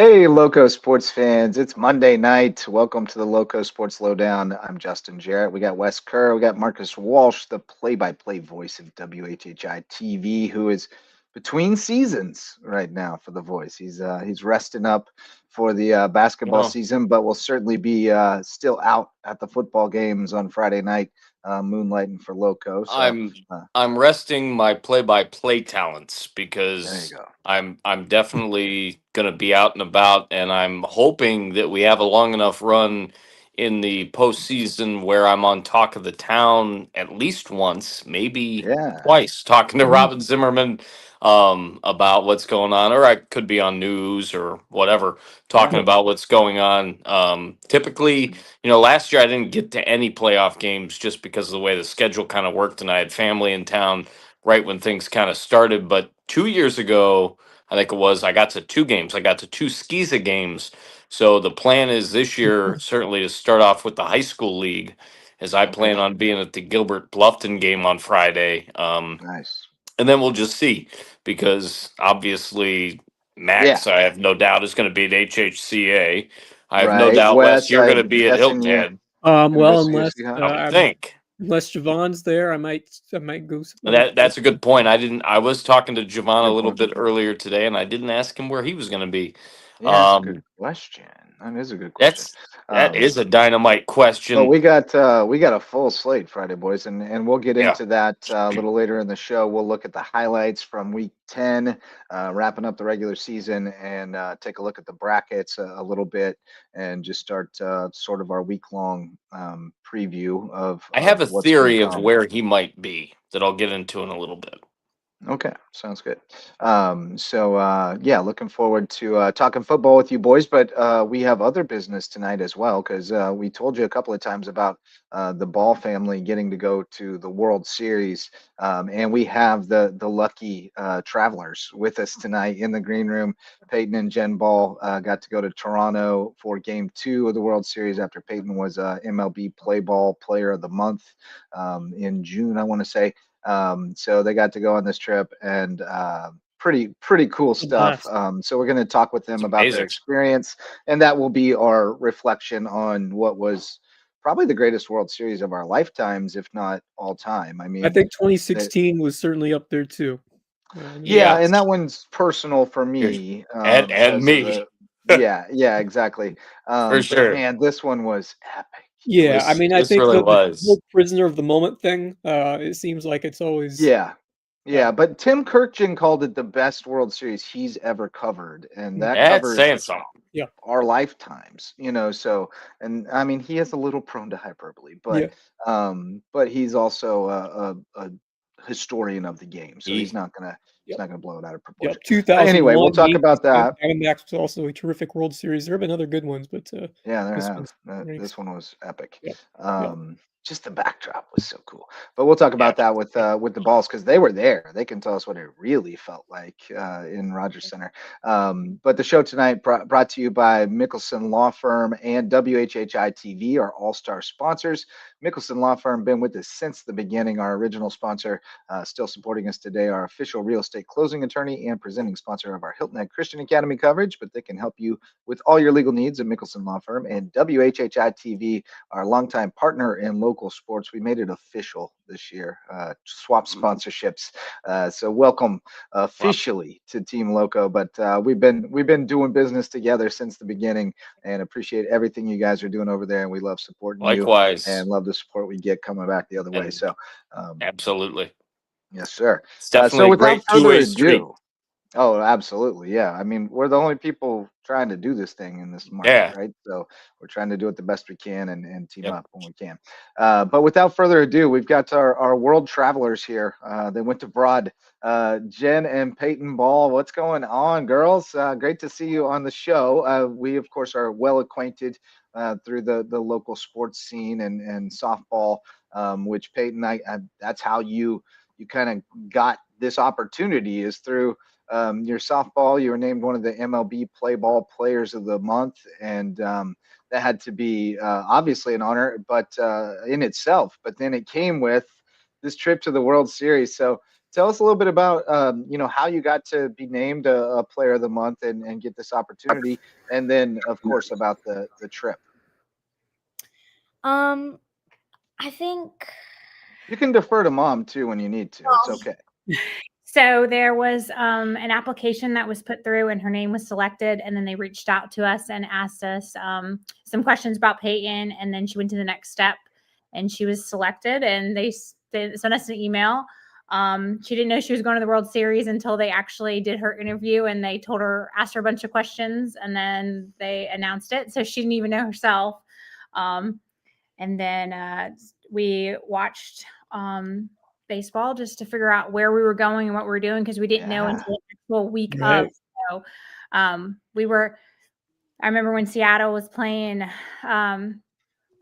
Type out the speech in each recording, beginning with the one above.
Hey, Loco Sports fans. It's Monday night. Welcome to the Loco Sports Lowdown. I'm Justin Jarrett. We got Wes Kerr. We got Marcus Walsh, the play-by-play voice of WHHI TV, who is between seasons right now for the voice. He's resting up for the basketball Oh, season, but will certainly be still out at the football games on Friday night, moonlighting for Loco. So I'm uh, I'm resting my play-by-play talents there you because go. I'm definitely going to be out and about, and I'm hoping that we have a long enough run in the postseason where I'm on Talk of the Town at least once, maybe Yeah. twice, talking to Robin Zimmerman about what's going on, or I could be on news or whatever, talking Yeah. about what's going on. Typically, last year I didn't get to any playoff games just because of the way the schedule kind of worked, and I had family in town right when things kind of started. But 2 years ago, I think it was, I got to two games. I got to two Skiza games. So the plan is this year certainly to start off with the high school league, as I Okay. plan on being at the Gilbert Bluffton game on Friday. Nice. And then we'll just see, because obviously Yeah. Max, I have no doubt, is going to be at HHCA. I have no Right. doubt, Wes, Wes, you're going to I'm be at guessing Hilton you're Head, gonna go Well, see your unless I Seahawks. would think. unless Javon's there, I might go And support. that's a good point. I was talking to Javon a Good little point. bit earlier today, and I didn't ask him where he was going to be. Yeah, it's a good Um, question. That is a good question. that Um, is a dynamite but question. we got a full slate Friday, boys, and we'll get Yeah. into that a little later in the show. We'll look at the highlights from Week 10, wrapping up the regular season, and take a look at the brackets a little bit, and just start sort of our week-long preview I have of a what's going to theory of come. where he might be that I'll get into in a little bit. Okay, sounds good. Yeah, looking forward to talking football with you boys, but we have other business tonight as well because we told you a couple of times about the Ball family getting to go to the World Series, and we have the lucky travelers with us tonight in the green room. Payton and Jenn Ball got to go to Toronto for Game 2 of the World Series after Payton was MLB Play Ball Player of the Month in June, I want to say. So they got to go on this trip and pretty cool The stuff. blast. So we're going to talk with It's them about their amazing. experience, and that will be our reflection on what was probably the greatest World Series of our lifetimes, if not all time. I I mean, think the, 2016 was certainly up there too. yeah, Yeah. and that one's personal for Here's- me and because of me, the yeah, exactly. for But sure. man, this one was epic. It Yeah, I was mean, I This think really the was. whole prisoner of the moment thing. It seems like it's always. Yeah. Yeah, Uh, but Tim Kirkjian called it the best World Series he's ever covered, and that That's covers saying something. yeah, our lifetimes, so and I mean he is a little prone to hyperbole, yeah, but he's also a historian of the game, so he's He, not gonna yep, blow it out of yep. proportion. Anyway, we'll 2001 talk Yankees about that. Diamondbacks was also a terrific World Series. There have been other good ones, but Yeah, there this have. one's ranks. This one was epic. Yep, yep, Just the backdrop was so cool. But we'll talk yeah. about that with the balls because they were there. They can tell us what it really felt like in Rogers Center. But the show tonight brought to you by Mickelson Law Firm and WHHI TV, our all-star sponsors. Mickelson Law Firm been with us since the beginning. Our original sponsor, still supporting us today. Our official real estate closing attorney and presenting sponsor of our Hilton Head Christian Academy coverage. But they can help you with all your legal needs at Mickelson Law Firm and WHHI TV, our longtime partner in local sports. We made it official this year, swap sponsorships. So welcome Wow. officially to Team Loco. But we've been doing business together since the beginning, and appreciate everything you guys are doing over there. And we love supporting you Likewise. and love the support we get coming back the other way. And So absolutely. yes, sir. It's So definitely a without great further two-way street. ado, oh, absolutely. Yeah. I mean, we're the only people trying to do this thing in this market, Yeah. right? So we're trying to do it the best we can and team Yep. up when we can. But without further ado, we've got our world travelers here. They went abroad. Jenn and Payton Ball, what's going on, girls? Great to see you on the show. We, of course, are well acquainted through the local sports scene and softball, which Payton, that's how you kind of got this opportunity is through your softball. You were named one of the MLB Play Ball Players of the Month, and that had to be obviously an honor, but in itself. But then it came with this trip to the World Series. So tell us a little bit about how you got to be named a Player of the Month and get this opportunity, and then of course about the trip. I think You can defer to Mom too when you need to. It's okay. So there was an application that was put through, and her name was selected, and then they reached out to us and asked us some questions about Payton, and then she went to the next step, and she was selected, and they sent us an email. She didn't know she was going to the World Series until they actually did her interview, and they asked her a bunch of questions, and then they announced it. So she didn't even know herself. And then we watched baseball just to figure out where we were going and what we were doing, because we didn't know until the actual week of. So I remember when Seattle was playing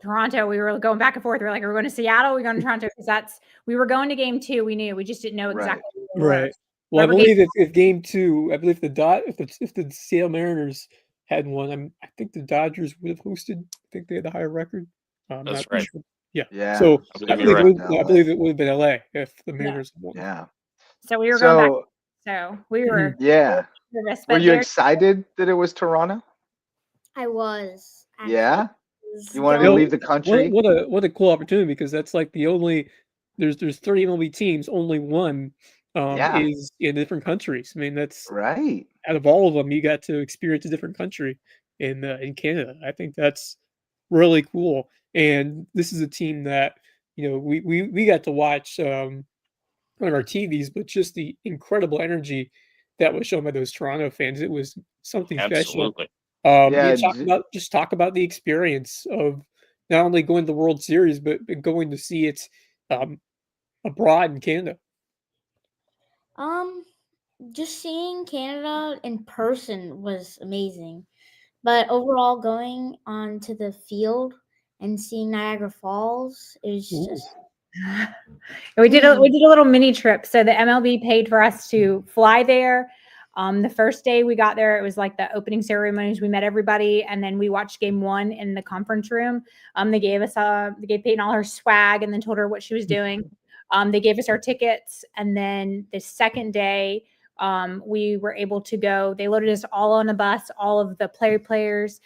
Toronto, we were going back and forth. We were like, are we going to Seattle? Are we going to Toronto? Because we were going to game 2. We knew. We just didn't know exactly where we were. Well, I believe if game 2, I believe if the Seattle Mariners had won, I think the Dodgers would have hosted. I think they had the higher record. That's right. Sure. Yeah. Yeah. So I believe it would have been LA if the Mariners had won. Yeah. So we were going back. So we were nervous. Were you excited that it was Toronto? I was. Actually. Yeah. You wanted to leave the country? What a cool opportunity, because that's like the only there's 30 MLB teams, only one is in different countries. I mean, that's right. Out of all of them, you got to experience a different country in Canada. I think that's really cool. And this is a team that we got to watch on our TVs, but just the incredible energy that was shown by those Toronto fans, it was something special. Talk about the experience of not only going to the World Series, but going to see it abroad in Canada. Just seeing Canada in person was amazing, but overall, going onto the field and seeing Niagara Falls is just. We did a little mini trip. So the MLB paid for us to fly there. The first day we got there, it was like the opening ceremonies. We met everybody, and then we watched game 1 in the conference room. They gave Payton all her swag, and then told her what she was doing. They gave us our tickets, and then the second day, we were able to go. They loaded us all on a bus. All of the players,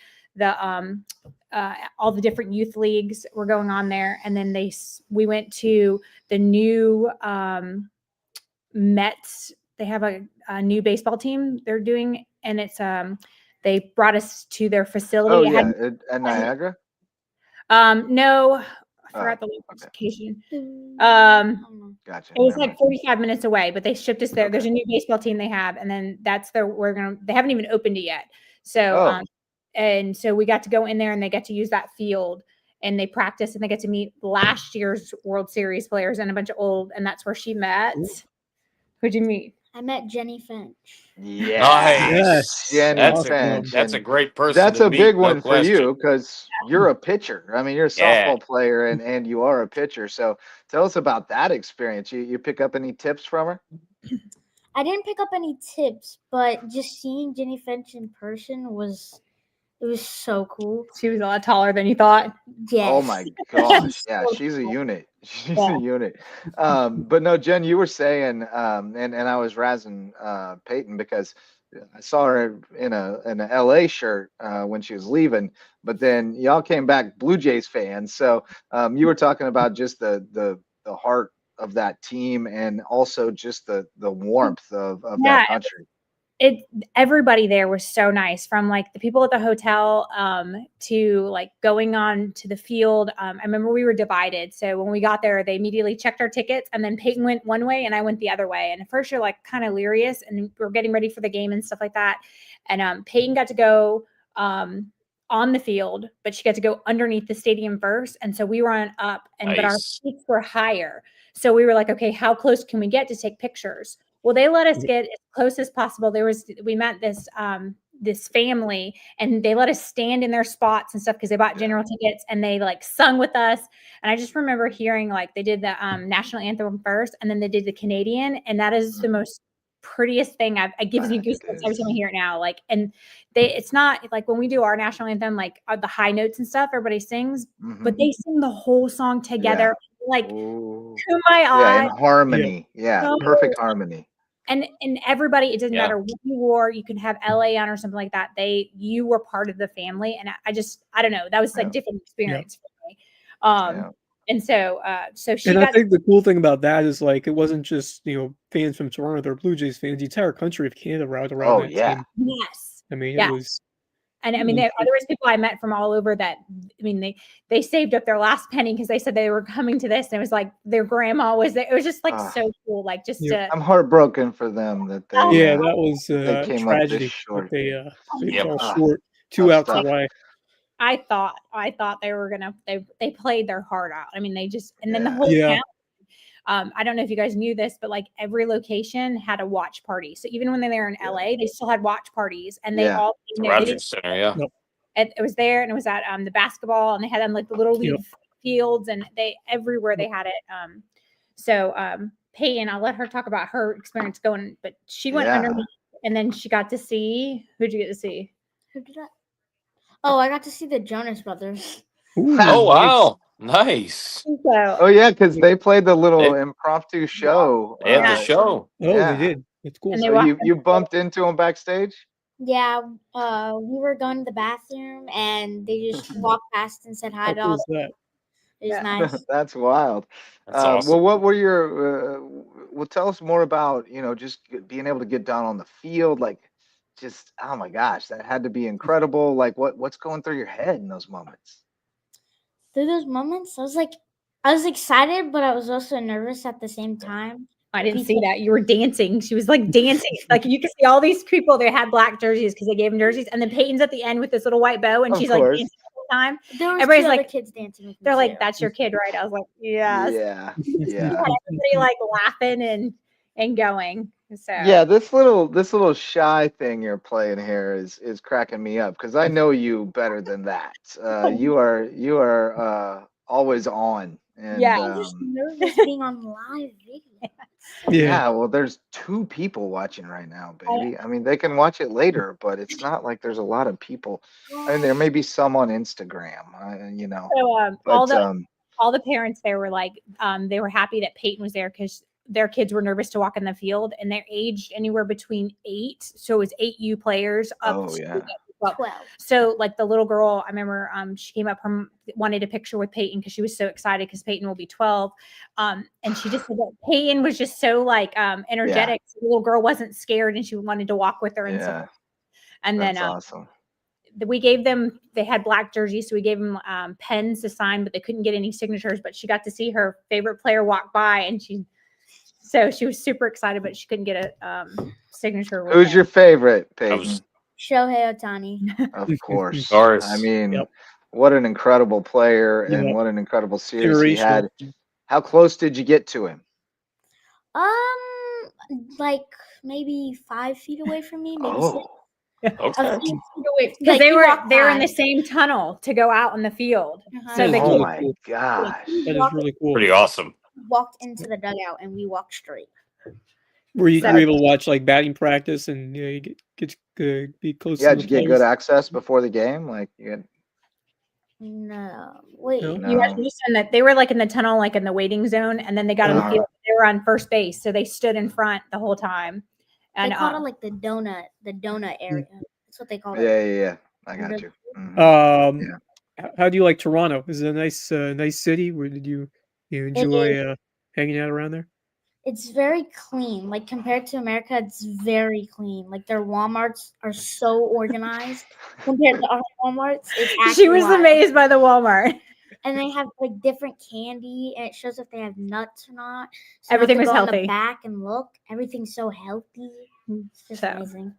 all the different youth leagues were going on there, and then we went to the new Mets. They have a new baseball team they're doing, and it's they brought us to their facility. At Niagara? No, I forgot the location. Gotcha. It was like 45 minutes away, but they shipped us there. There's a new baseball team they have, and then they haven't even opened it yet. So and so we got to go in there, and they get to use that field, and they practice, and they get to meet last year's World Series players and a bunch of old, and that's where she met. Who'd you meet? I met Jenny Finch. Yes. Jenny Finch. That's a great person. That's to a meet, big no one for question. you, because you're a pitcher. I mean, you're a softball player, and you are a pitcher. So tell us about that experience. You pick up any tips from her? I didn't pick up any tips, but just seeing Jenny Finch in person was so cool. She was a lot taller than you thought. Yes. Oh my gosh. Yeah, she's a unit. She's a unit. But no, Jen, you were saying, and I was razzing Payton because I saw her in a LA shirt when she was leaving, but then y'all came back Blue Jays fans. So you were talking about just the heart of that team, and also just the warmth of that country. Everybody there was so nice, from like the people at the hotel to like going on to the field. I remember we were divided. So when we got there, they immediately checked our tickets, and then Payton went one way and I went the other way. And at first you're like kind of leery, and we're getting ready for the game and stuff like that. And Payton got to go on the field, but she got to go underneath the stadium first. And so we were on up, but our seats were higher. So we were like, okay, how close can we get to take pictures? Well, they let us get as close as possible. We met this family, and they let us stand in their spots and stuff because they bought general tickets, and they like sung with us. And I just remember hearing like they did the national anthem first, and then they did the Canadian, and that is the most prettiest thing. It gives me goosebumps every time I hear it now. Like, and it's not like when we do our national anthem, like the high notes and stuff, everybody sings, but they sing the whole song together. like Ooh. to my Yeah, in eye. harmony. Yeah, So perfect harmony. and everybody, it doesn't Yeah. matter what you wore, you can have LA on or something like that. You were part of the family. And I don't know, that was like Yeah. different experience for me. Yeah. And so she And I got think the cool thing about that is like it wasn't just fans from Toronto, they're Blue Jays fans. The entire country of Canada rallied around Oh that yeah. team. yes. I mean, Yeah. it was. And I mean, there was people I met from all over that, I mean, they saved up their last penny because they said they were coming to this. And it was like their grandma was there. It was just like so cool. Like just Yeah. to, I'm heartbroken for them that they Yeah, that was they came up this tragedy. short. That they Yep. fell short. Tough 2 outs stuff. away. I thought they were gonna they played their heart out. I mean, they just and then the Yeah. whole Yeah. town. I don't know if you guys knew this, but like every location had a watch party. So even when they were in LA, they still had watch parties, and they Yeah. all The Rogers Center, yeah. it was there, and it was at the basketball, and they had on like the little league Yep. fields, and they everywhere they had it. So Payton, I'll let her talk about her experience going, but she went Yeah. underneath, and then she got to see who'd you get to see? Who did I? Oh, I got to see the Jonas Brothers. Ooh, Oh, nice. wow. Nice. So Oh yeah, because they played the little They- impromptu show. They had the show. Oh, Yeah. they did. That's cool. And they So walked you bumped into them backstage? Yeah, we were going to the bathroom and they just walked past and said hi How to cool all. is that? It was Yeah. nice. That's wild. That's awesome. Well, what were your? Well, tell us more about just being able to get down on the field. Like, just oh my gosh, that had to be incredible. Like, what's going through your head in those moments? Through those moments, I was excited, but I was also nervous at the same time. I didn't see that. You were dancing. She was like dancing. Like you could see all these people. They had black jerseys because they gave them jerseys. And then Peyton's at the end with this little white bow, and Of she's course. like dancing the whole time. There was Everybody's two like- other kids dancing with me. They're like, too. "That's your kid, right?" I was like, "Yes." Yeah. You Yeah. had everybody like laughing and going. So Yeah, this little shy thing you're playing here is cracking me up because I know you better than that. You are always on, and Yeah. I'm just nervous being on live video. yeah. Well, there's 2 people watching right now, baby. I mean, they can watch it later, but it's not like there's a lot of people. I mean, there may be some on Instagram, So but all the parents there were like, they were happy that Peyton was there because their kids were nervous to walk in the field, and they're aged anywhere between 8. So it was 8 U players up Oh, to yeah. 12. 12. So like the little girl, I remember she came up from wanted a picture with Peyton because she was so excited because Peyton will be 12. And she just said that Peyton was just so like energetic. So the little girl wasn't scared and she wanted to walk with her and stuff. And that's then awesome. we gave them, they had black jerseys, so we gave them pens to sign, but they couldn't get any signatures. But she got to see her favorite player walk by, and she was super excited, but she couldn't get a signature. with Who's him. your favorite, I Peyton? was Shohei Ohtani. Of course. course. I mean, Yep. what an incredible player and Yeah. what an incredible series he had. Generational. How close did you get to him? Like maybe 5 feet away from me, maybe 6. okay. A few feet away. Because Like, we they walked were in by. the same tunnel to go out on the field. Uh-huh. So That they is Oh really my cool. gosh. That is really cool. Pretty awesome. Walked into the dugout and we walked straight. Were you So- able to watch like batting practice and you get be close Yeah, to did the you get players? good access before the game? Like you had, No. Wait. No? You guys were just in that they were like in the tunnel, like in the waiting zone, and then they got on the Uh-huh. field. They were on first base, so they stood in front the whole time. They And called it like the donut area. That's what they called it. yeah. I got you. Mhm. Yeah. How do you like Toronto? Is it a nice city? Where did you enjoy hanging out around there? It's very clean. Like compared to America, it's very clean. Like their Walmarts are so organized compared to our Walmarts. It's she actually was wild. amazed by the Walmart. And they have like different candy, and it shows if they have nuts or not. So Everything you was have to go in healthy. the back and look. Everything's so healthy. It's just So. amazing.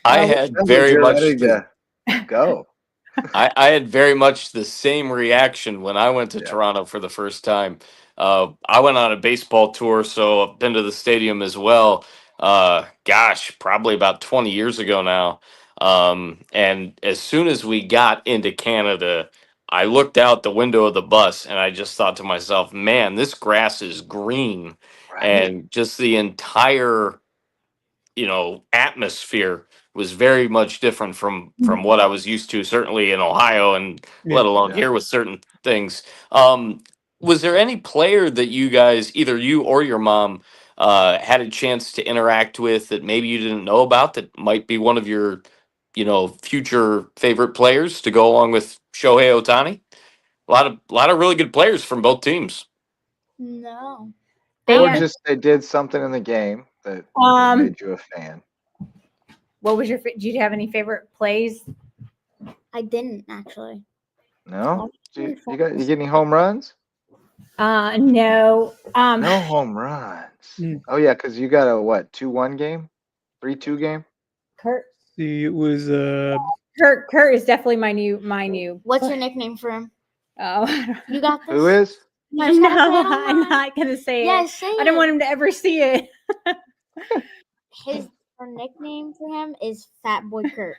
I had Sounds like very you're much ready the, to go. I had very much the same reaction when I went to Yeah. Toronto for the first time. I went on a baseball tour, so I've been to the stadium as well. Gosh, probably about 20 years ago now. And as soon as we got into Canada, I looked out the window of the bus and I just thought to myself, man, this grass is green. Right. And just the entire, atmosphere was very much different from what I was used to, certainly in Ohio and let alone Yeah. here with certain things. Was there any player that you guys, either you or your mom, had a chance to interact with that maybe you didn't know about that might be one of your, future favorite players to go along with Shohei Ohtani? A lot of really good players from both teams. No. They Or I don't just they did something in the game that Um, made you a fan. what was your? Did you have any favorite plays? I didn't actually. No? You get any home runs? No. No home runs. Mm. Oh yeah, because you got a what, 2-1 game? 3-2 game? Kurt. See, it was Kurt is definitely my new. What's your nickname for him? Oh, You got this. Who is? You just gotta say it on I'm mine. not gonna say Yes, it. say I don't it. want him to ever see it. Her nickname for him is Fat Boy Kirk.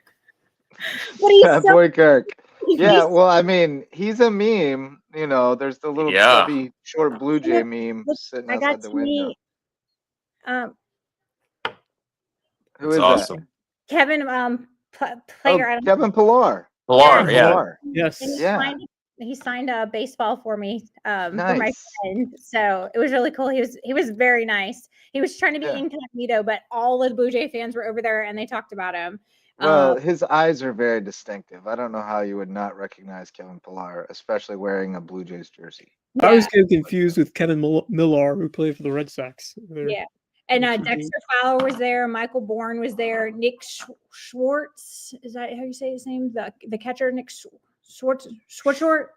What are you Fat so? Boy Kirk. Yeah, he's- well, I mean, he's a meme. There's the little Yeah. chubby, short Blue Jay meme Look, sitting I got outside the to window. meet Who That's is awesome. Kevin Plager. I don't Kevin Pillar. Pilar, Kevin yeah. Pillar. yes. And Yeah. he signed a baseball for me for my Nice. friend. So it was really cool. He was very nice. He was trying to be Yeah. incognito, but all the Blue Jay fans were over there and they talked about him. Well, his eyes are very distinctive. I don't know how you would not recognize Kevin Pillar, especially wearing a Blue Jays jersey. I was Yeah. getting confused with Kevin Millar, who played for the Red Sox. Yeah. And Dexter Fowler was there. Michael Bourne was there. Nick Schwartz, is that how you say his name? The catcher, Nick Schwartz, Swisher.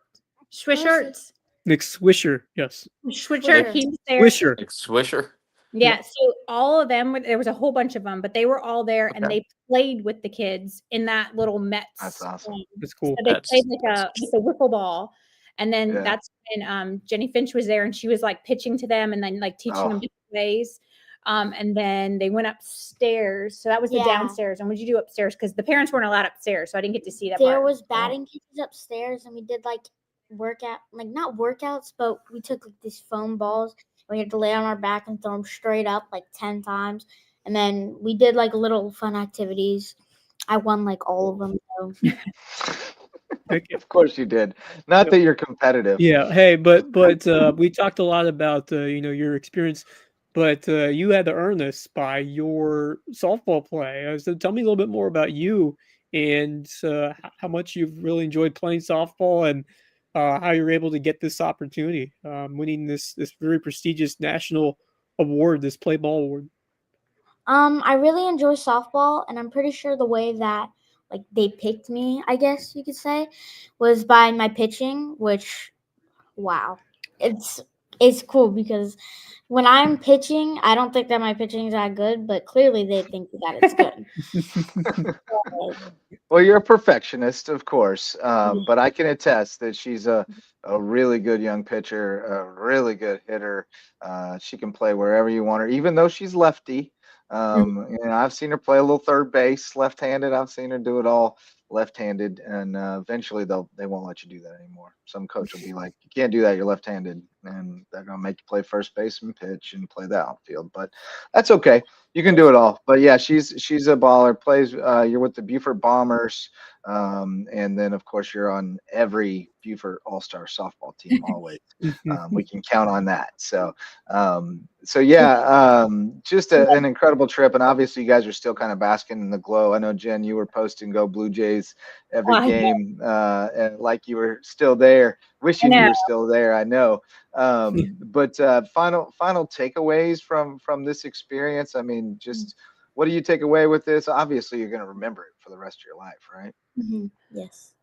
Nick Swisher, yes. Swisher, he was there. Swisher. Like Swisher. Yeah, so all of them, there was a whole bunch of them, but they were all there and Okay. they played with the kids in that little Mets. That's awesome. That's cool. So they That's- played like a wiffle ball. And then Yeah. that's when Jenny Finch was there and she was like pitching to them and then like teaching them different ways. And then they went upstairs. So that was the Yeah. downstairs. And what did you do upstairs? Because the parents weren't allowed upstairs. So I didn't get to see that There part. was batting cages upstairs, and we did like not workouts, but we took like these foam balls. And we had to lay on our back and throw them straight up like 10 times. And then we did like little fun activities. I won like all of them. So. Of course you did. Not that you're competitive. Yeah. Hey, but we talked a lot about your experience, but you had to earn this by your softball play. So tell me a little bit more about you and how much you've really enjoyed playing softball and how you're able to get this opportunity, winning this very prestigious national award, this Play Ball Award. I really enjoy softball, and I'm pretty sure the way that like they picked me, I guess you could say, was by my pitching, which wow. It's cool because when I'm pitching, I don't think that my pitching is that good, but clearly they think that it's good. Well, you're a perfectionist, of course, but I can attest that she's a really good young pitcher, a really good hitter. She can play wherever you want her, even though she's lefty. I've seen her play a little third base, left-handed. I've seen her do it all left-handed, and eventually they won't let you do that anymore. Some coach will be like, "You can't do that. You're left-handed," and they're gonna make you play first base and pitch and play the outfield. But that's okay. You can do it all. But yeah, she's a baller. Plays. You're with the Beaufort Bombers, and then of course you're on every Beaufort All-Star softball team always. We can count on that. So yeah, just an incredible trip, and obviously you guys are still kind of basking in the glow. I know, Jen, you were posting "Go Blue Jays" every game, and like you were still there, wishing you were still there. I know. But final takeaways from this experience. I mean, just what do you take away with this? Obviously, you're going to remember it for the rest of your life, right? Mm-hmm. Yes.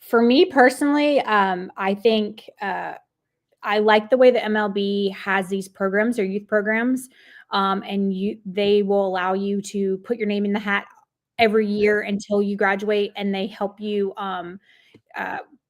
For me personally, I think I like the way the MLB has these programs or youth programs, and they will allow you to put your name in the hat every year until you graduate, and they help you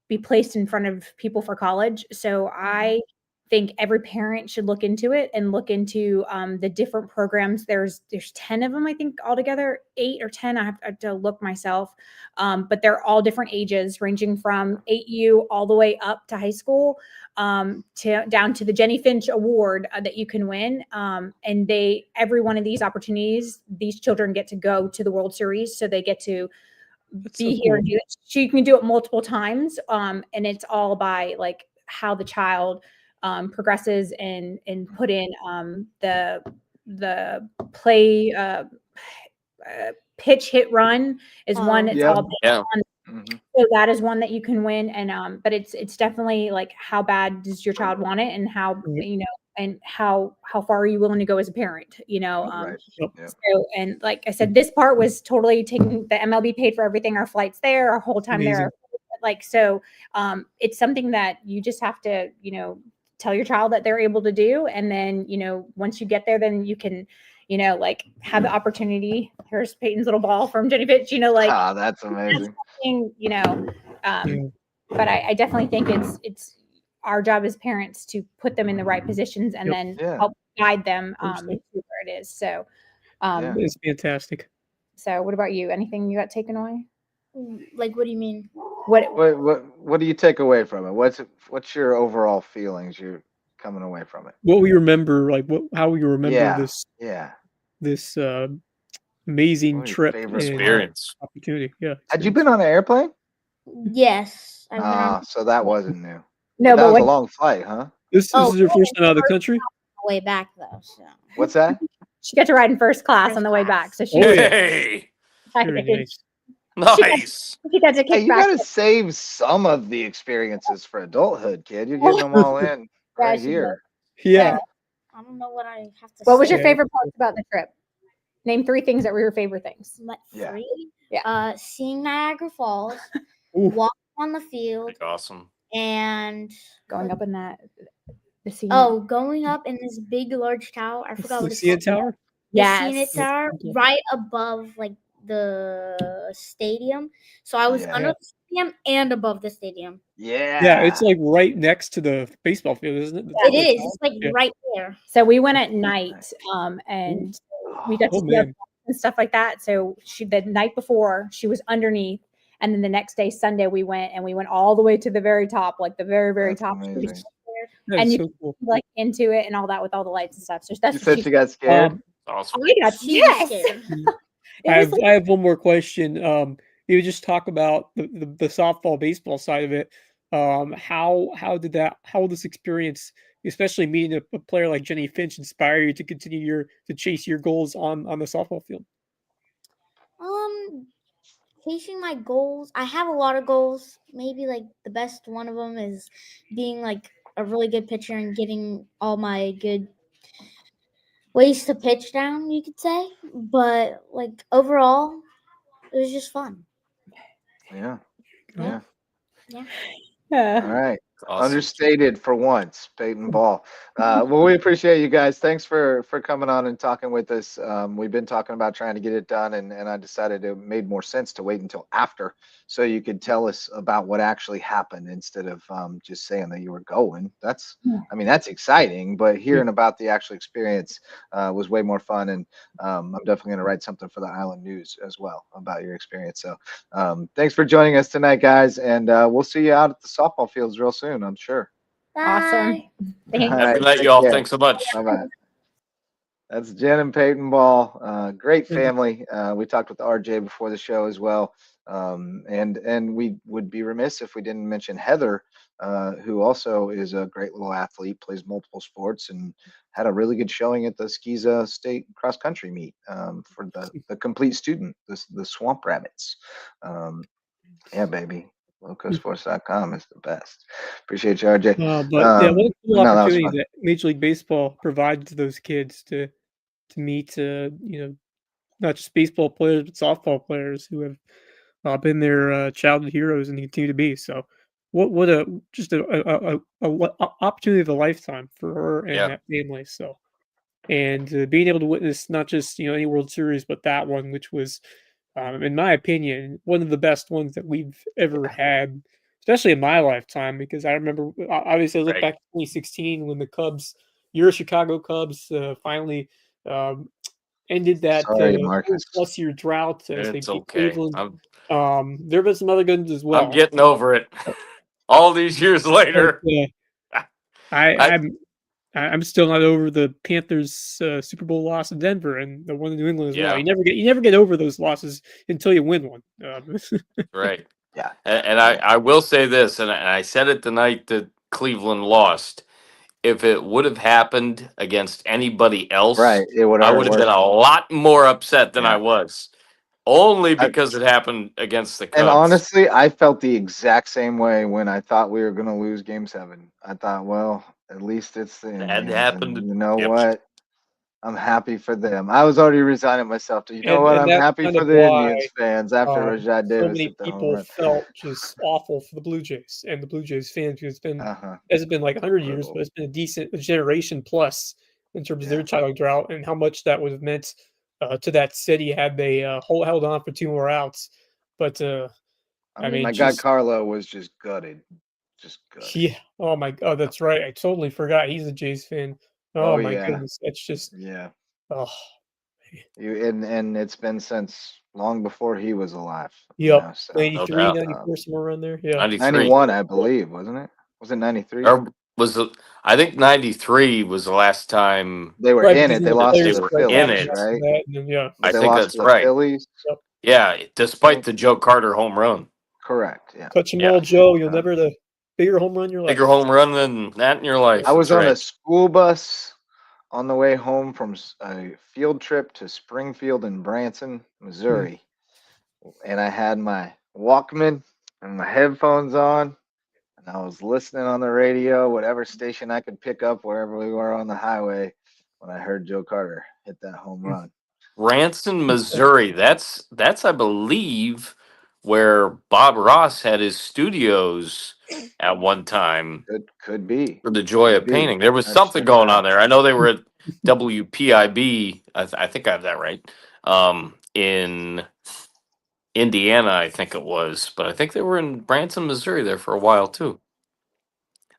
be placed in front of people for college. So I think every parent should look into it and look into the different programs. There's 10 of them, I think altogether, 8 or 10. I have to look myself, but they're all different ages, ranging from 8U all the way up to high school, down to the Jenny Finch Award that you can win. And every one of these opportunities, these children get to go to the World Series, so they get to be here and do it. She can do it multiple times, and it's all by like how the child progresses and put in the play pitch hit run is one. It's Yeah. all Yeah. Mhm. so that is one that you can win. And but it's definitely like how bad does your child want it, and how and how far are you willing to go as a parent, Right. Yep. Yeah. so, and like I said, this part was totally taking the MLB paid for everything, our flights there, our whole time Amazing. there. Like, so it's something that you just have to, tell your child that they're able to do. And then, once you get there, then you can, like have the opportunity. Here's Peyton's little ball from Jenny Pitch, like That's amazing. something, Yeah. but I definitely think it's our job as parents to put them in the right positions and Yep. then Yeah. help guide them Understood. to where it is. So, Yeah. It's fantastic. so what about you? Anything you got taken away? Like, what do you mean? What What do you take away from it? What's your overall feelings you're coming away from it? What we remember, like how we remember Yeah. this Yeah. this amazing What was your trip favorite and Experience. opportunity. Yeah. Had you been on an airplane? Yes, I've been on So that wasn't new. no, That but was a what long flight, huh? This Oh, is your first time out of the country? the way back though. So What's that? she got to ride in first class on First the way class. back. So she Oh, yeah. Hey, Very nice. nice. she got to Hey, kick you back. got to save some of the experiences for adulthood, kid. You're getting them all in Yeah, right she here. Yeah. I don't know what I have to What was say. your Yeah. favorite part about the trip? Name 3 things that were your favorite things. Like Yeah. 3. Yeah. Seeing Niagara Falls, Ooh. walking on the field, Awesome. and Going up in that the scene. going up in this big large tower. I forgot The what it's CN called. Tower? The Yes. CN Tower, Yeah. right above like the stadium. So I was Yeah. under the stadium and above the stadium. Yeah. Yeah, it's like right next to the baseball field, isn't it? It is. It's like Yeah. right there. So we went at night, and we got to Oh, see our man. and stuff like that. So the night before she was underneath, and then the next day, Sunday, we went all the way to the very top, like the very, very That's top. amazing. That And is you so cool. like into it and all that with all the lights and stuff. So that's You what said she she got scared? Awesome. I got She was yes. scared. It was like, I have one more question. You just talk about the softball baseball side of it. How will this experience, especially meeting a player like Jenny Finch, inspire you to continue to chase your goals on the softball field? Chasing my goals. I have a lot of goals. Maybe like the best one of them is being like a really good pitcher and getting all my good ways to pitch down, you could say. But like overall, it was just fun. Yeah. Yeah. Yeah. yeah. All right. Awesome. Understated for once, Payton Ball. Well, we appreciate you guys. Thanks for coming on and talking with us. We've been talking about trying to get it done, and I decided it made more sense to wait until after, so you could tell us about what actually happened instead of just saying that you were going. That's exciting, but hearing about the actual experience was way more fun, and I'm definitely going to write something for the Island News as well about your experience. So thanks for joining us tonight, guys, and we'll see you out at the softball fields real soon, I'm sure. Awesome. Thanks. All Have a right, good night, take y'all. care. Thanks so much. Bye-bye. That's Jenn and Payton Ball. Great family. We talked with RJ before the show as well. And we would be remiss if we didn't mention Heather, who also is a great little athlete, plays multiple sports, and had a really good showing at the Skiza State cross country meet for the complete student, the Swamp Rabbits. Yeah, baby. LowcoSports.com is the best. Appreciate you, RJ. But yeah, what a cool no, that was opportunity fun. that Major League Baseball provides to those kids to meet, not just baseball players but softball players who have been their childhood heroes and continue to be. So, what a just a opportunity of a lifetime for her and Yeah. that family. So, and being able to witness not just any World Series but that one, which was, in my opinion, one of the best ones that we've ever had, especially in my lifetime. Because I remember, obviously, I look Right. back to 2016 when the Cubs, your Chicago Cubs, finally ended that Sorry, Marcus. plus year drought as they It's beat okay. Cleveland. There have been some other good ones as well. I'm getting over it. All these years later. But, I'm still not over the Panthers Super Bowl loss in Denver and the one in New England as well. Yeah. You never get over those losses until you win one. Right. Yeah. And I will say this, and I said it the night that Cleveland lost. If it would have happened against anybody else, Right. It would I hurt would have been worse. a lot more upset than I Yeah. was. Only I, because it happened against the and Cubs. honestly, I felt the exact same way when I thought we were going to lose Game 7. I thought, well, at least it's the It had Indians. And happened. you know Yep. what? I'm happy for them. I was already resigning myself to, you know what? And I'm that's happy kind for of the why Indians fans after Rajad so Davis many hit the home people run. felt just awful for the Blue Jays and the Blue Jays fans because Uh-huh. hasn't been like 100 years, Brutal. but it's been a generation plus in terms of Yeah. their title drought and how much that would have meant to that city had they held on for 2 more outs. But I I mean, mean, my guy just Carlo was just gutted. Just gutted. yeah. Oh my God, that's right. I totally forgot he's a Jays fan. Oh Oh, my yeah. goodness, that's just Yeah. oh And it's been since long before he was alive, yep. so 93, doubt. 94, somewhere around there. Yeah. 93. 91, I believe, wasn't it? Was it 93? Or was it, I think 93 was the last time They were Right, in because it. then They the that lost they to players the were strike out in Phillies, and after right? that, and then yeah. But I they think lost to that's the right. Phillies. Yep. Yeah, despite the Joe Carter home run. Correct. Yeah. Touch 'em Yeah. all, Joe. You'll Uh, never the bigger home run in your Bigger life. home run than that in your life. I That's was on a right. school bus on the way home from a field trip to Springfield and Branson, Missouri, and I had my Walkman and my headphones on, and I was listening on the radio, whatever station I could pick up wherever we were on the highway, when I heard Joe Carter hit that home run. Branson, Missouri. That's I believe where Bob Ross had his studios at one time Could be, for the joy could of be. painting. There was Let's something check it going on out. there. I know they were at WPIB. I think I have that right. In Indiana, I think it was, but I think they were in Branson, Missouri there for a while too.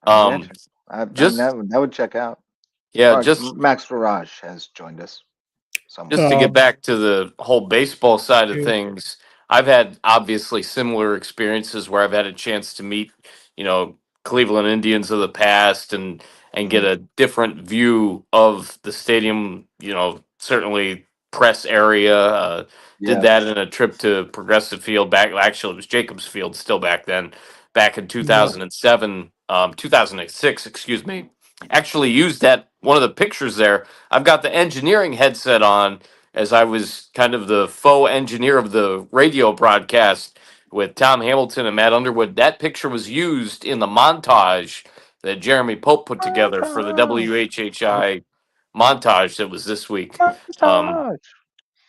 I Um, bet you. I just that would check out. yeah, Max Farage has joined us somewhere. just to get Um, back to the whole baseball side of yeah. things, I've had obviously similar experiences where I've had a chance to meet, you know, Cleveland Indians of the past and get Mhm. a different view of the stadium, you know, certainly press area. Did Yeah. that in a trip to Progressive Field back, actually it was Jacobs Field still back then, back in Yeah. 2007, 2006, excuse me. Actually used that one of the pictures there. I've got the engineering headset on as I was kind of the faux engineer of the radio broadcast with Tom Hamilton and Matt Underwood. That picture was used in the montage that Jeremy Pope put together for the WHHI montage that was this week. Um, Montage.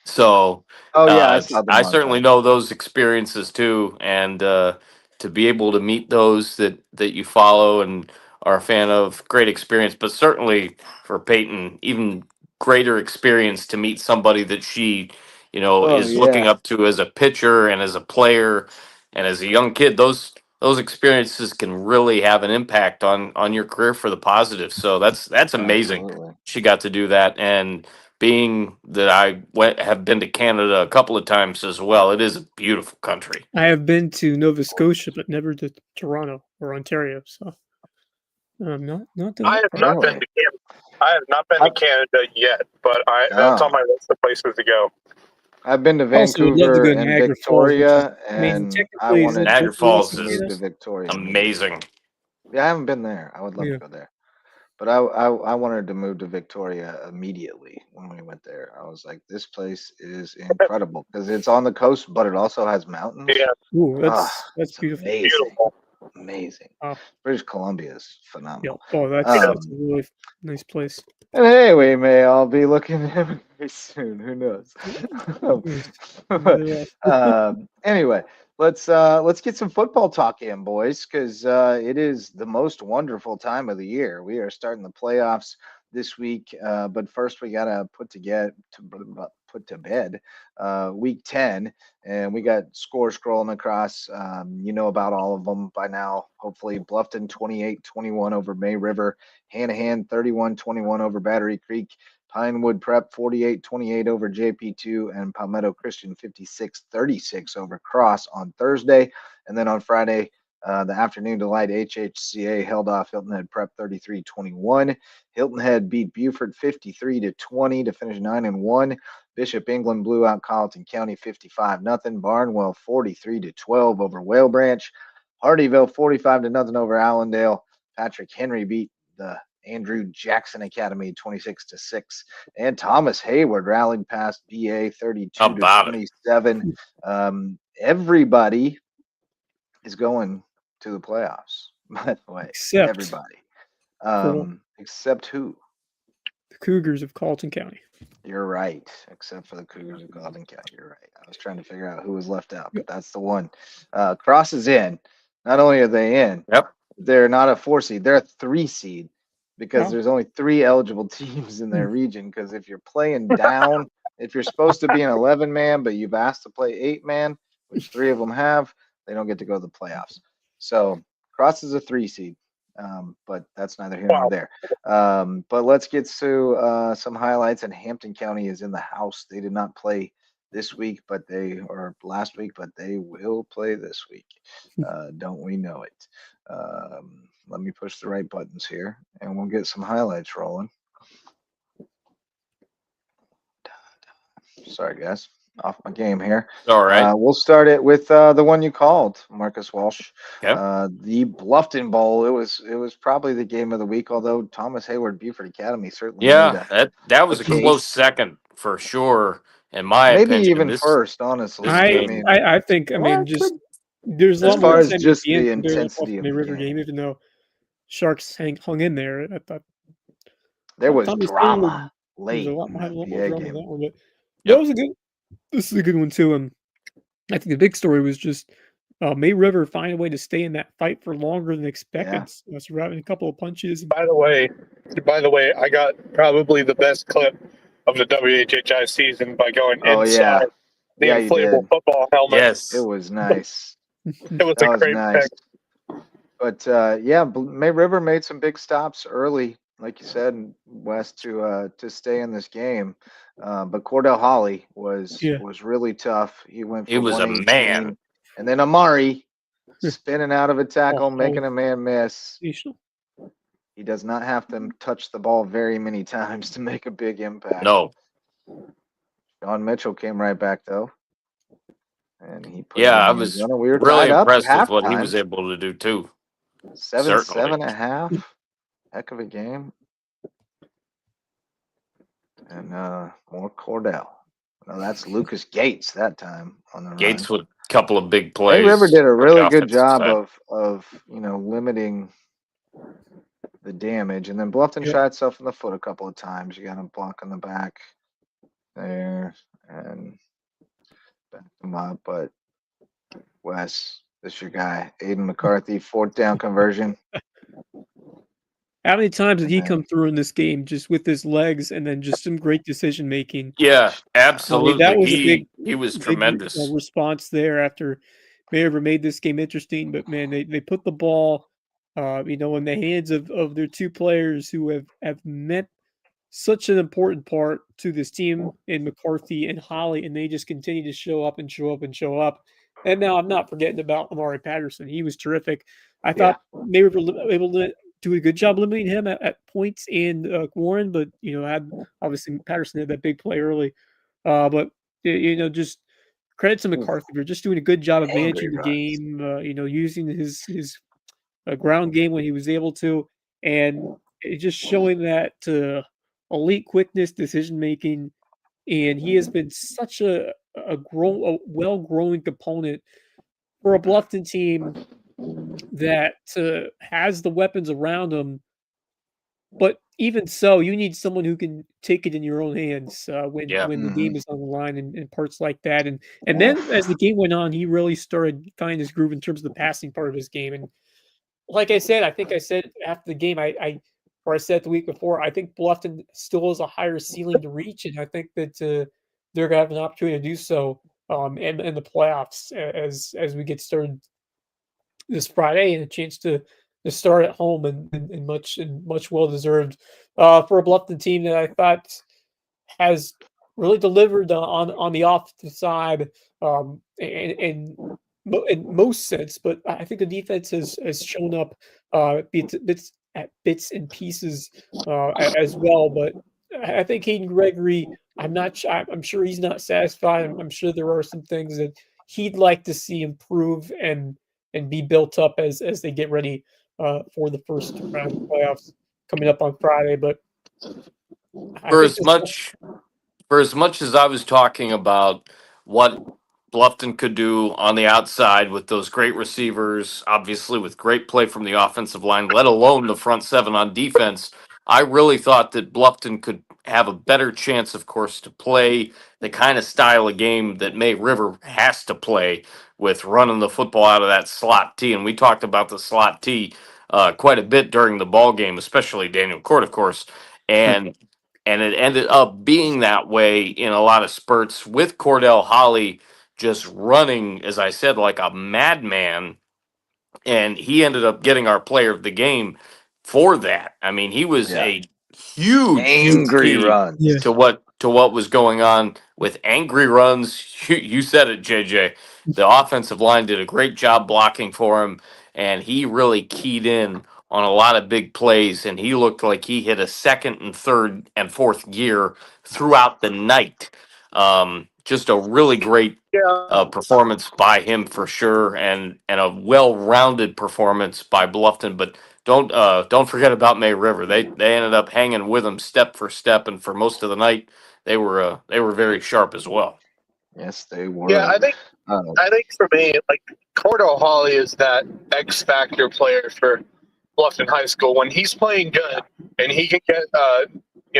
so Oh yeah, I saw the I certainly montage. know those experiences too, and to be able to meet those that you follow and are a fan of, great experience. But certainly for Peyton, even greater experience to meet somebody that she, you know, Oh is looking yeah, up to as a pitcher and as a player and as a young kid. Those experiences can really have an impact on your career for the positive. So that's amazing. absolutely. She got to do that, and being that have been to Canada a couple of times as well. It is a beautiful country. I have been to Nova Scotia, but never to Toronto or Ontario. So not to I that have part. not been Really? to Canada. I have not been to I've, Canada yet, but that's on oh, my list of places to go. I've been to Also, would love to Vancouver go to and Niagara Falls, which is Victoria, amazing. and I Technically, isn't wanted it Niagara technically to Falls also move Canada? to is Victoria immediately. amazing. Yeah, I haven't been there. I would love to Yeah. go there. But I wanted to move to Victoria immediately when we went there. I was like, this place is incredible because it's on the coast, but it also has mountains. Yeah, Ooh, Ah, that's it's beautiful. amazing. beautiful. Amazing. Oh, British Columbia is yeah. phenomenal. Oh, that's Um, a really nice place. and hey, we may all be looking at him very soon. Who knows? Yes. But, Yeah. anyway, let's get some football talk in, boys, because it is the most wonderful time of the year. We are starting the playoffs this week, but first we gotta put to bed week 10, and we got scores scrolling across. You know about all of them by now. Hopefully, Bluffton 28-21 over May River. Hanahan 31-21 over Battery Creek. Pinewood Prep 48-28 over JP2, and Palmetto Christian 56-36 over Cross on Thursday. And then on Friday, the afternoon delight, HHCA held off Hilton Head Prep 33-21. Hilton Head beat Beaufort 53-20 to finish 9-1. Bishop England blew out Colleton County 55-0. Barnwell 43-12 over Whale Branch. Hardyville 45-0 over Allendale. Patrick Henry beat the Andrew Jackson Academy 26-6, and Thomas Hayward rallied past BA 32-27. Everybody is going to the playoffs. By the way, Except everybody, for except who? the Cougars of Carleton County. You're right, except for the Cougars of Carleton County. You're right. I was trying to figure out who was left out, but that's the one. Cross is in. Not only are they in, they're not a 4 seed. They're a 3 seed because there's only 3 eligible teams in their region. Because if you're playing down, if you're supposed to be an 11-man, but you've asked to play 8-man, which 3 of them have, they don't get to go to the playoffs. So Cross is a 3 seed. But that's neither here nor there. But let's get to some highlights. And Hampton County is in the house. They did not play this week, or last week, but they will play this week. Don't we know it? Let me push the right buttons here, and we'll get some highlights rolling. Sorry, guys. Off my game here. All right. We'll start it with the one you called, Marcus Walsh. Okay. The Bluffton Bowl. It was probably the game of the week, although Thomas Hayward Beaufort Academy certainly that was a close second for sure, in my maybe opinion. Even first, honestly. I think just there's a lot as far more as just the intensity of the River game, even though Sharks hung in there. I thought there was drama late. There was a lot more drama in that one, but this is a good one too. I think the big story was just May River find a way to stay in that fight for longer than expected. Surviving a couple of punches. By the way, I got probably the best clip of the WHHI season by going inside the inflatable football helmet. Yes, it was nice. It was a great pick. But May River made some big stops early, like you said, Wes, to stay in this game. But Cordell Holly was really tough. He went for 118, a man. And then Amari spinning out of a tackle, making a man miss. He does not have to touch the ball very many times to make a big impact. No. John Mitchell came right back though. And he put I was really impressed with what he was able to do too. 7.5. Heck of a game. And more Cordell. No, that's Lucas Gates that time on the Gates run. with a couple of big plays. May River did a really good job of limiting the damage. And then Bluffton shot itself in the foot a couple of times. You got a block on the back there and back them up. But Wes, this your guy, Aiden McCarthy, 4th down conversion. How many times did he come through in this game just with his legs and then just some great decision making? Yeah, absolutely. That was he was tremendous. Response there after May River made this game interesting, but man, they put the ball in the hands of their 2 players who have meant such an important part to this team in McCarthy and Holly, and they just continue to show up and show up and show up. And now I'm not forgetting about Amari Patterson. He was terrific. I thought May River able to do a good job limiting him at points and Warren, but had obviously Patterson had that big play early. But just credit to McCarthy for just doing a good job of managing the game. Using his ground game when he was able to, and just showing that elite quickness, decision making, and he has been such a well-growing component for a Bluffton team that has the weapons around him. But even so, you need someone who can take it in your own hands when the game is on the line and parts like that. And then as the game went on, he really started finding his groove in terms of the passing part of his game. And like I said, I think I said after the game, I said the week before, I think Bluffton still has a higher ceiling to reach, and I think that they're going to have an opportunity to do so in the playoffs as we get started this Friday, and a chance to start at home and much well deserved for a Bluffton team that I thought has really delivered on the offensive side in most sense, but I think the defense has shown up bits and pieces as well. But I think Hayden Gregory, I'm sure he's not satisfied. I'm sure there are some things that he'd like to see improve and be built up as they get ready for the first round of playoffs coming up on Friday. But I For think as much for as much as I was talking about what Bluffton could do on the outside with those great receivers, obviously with great play from the offensive line, let alone the front seven on defense, I really thought that Bluffton could have a better chance, of course, to play the kind of style of game that May River has to play with running the football out of that slot T. And we talked about the slot T quite a bit during the ball game, especially Daniel Court, of course. And it ended up being that way in a lot of spurts with Cordell Holly just running, as I said, like a madman. And he ended up getting our player of the game for that. I mean, he was Yeah. a huge Angry key runs. Yeah. to what was going on with angry runs. You said it, JJ. The offensive line did a great job blocking for him, and he really keyed in on a lot of big plays, and he looked like he hit a second and third and fourth gear throughout the night. Just a really great Yeah. performance by him for sure, and a well-rounded performance by Bluffton. But don't forget about May River. They ended up hanging with him step for step, and for most of the night they were very sharp as well. Yes, they were. Yeah, I think for me, like Cordell Holly is that X factor player for Bluffton High School. When he's playing good and he can get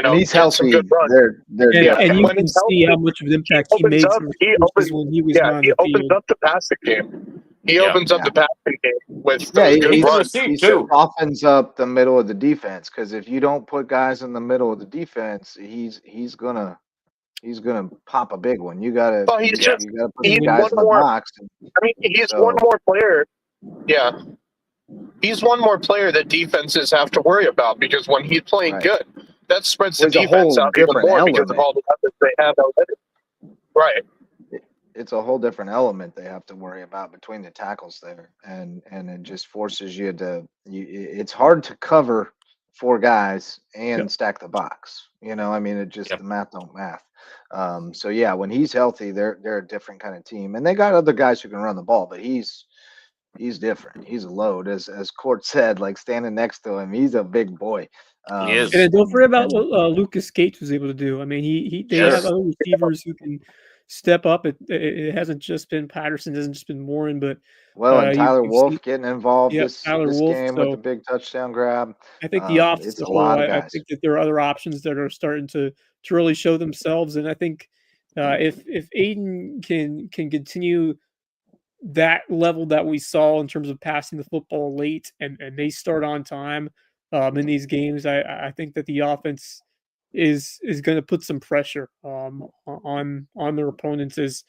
when he's get some healthy, good runs. they're And, Yeah, and you when can he's see healthy, how much of an impact he opens makes up. He versus opens. when he was Yeah, not on he the opens field. up the passing game. He Yeah. opens up the passing game with Yeah, those good He can runs. receive he too. softens up the middle of the defense because if you don't put guys in the middle of the defense, he's gonna pop a big one. You gotta Well, he's just you gotta put he's some one guys in the more. box. I mean, he's So- one more player. Yeah, he's one more player that defenses have to worry about because when he's playing Right. good, that spreads Well, the it's a whole defense out even different more because of element. all the weapons they have already. Right. It's a whole different element they have to worry about between the tackles there, and it just forces you to. It's hard to cover four guys and stack the box. I mean, it just Yep. the math don't math. So yeah, when he's healthy, they're a different kind of team, and they got other guys who can run the ball, but he's different. He's a load, as Court said, like standing next to him, he's a big boy. He is. And then don't forget about what Lucas Gates was able to do. I mean, they have other receivers who can step up. It hasn't just been Patterson, it hasn't just been Warren, but and Tyler you've Wolf seen, getting involved Tyler this Wolf. game with the big touchdown grab. I think the offense It's as a a whole, lot of I guys. think that there are other options that are starting to really show themselves, and I think if Aiden can continue that level that we saw in terms of passing the football late and they start on time in these games, I think that the offense is going to put some pressure on their opponents as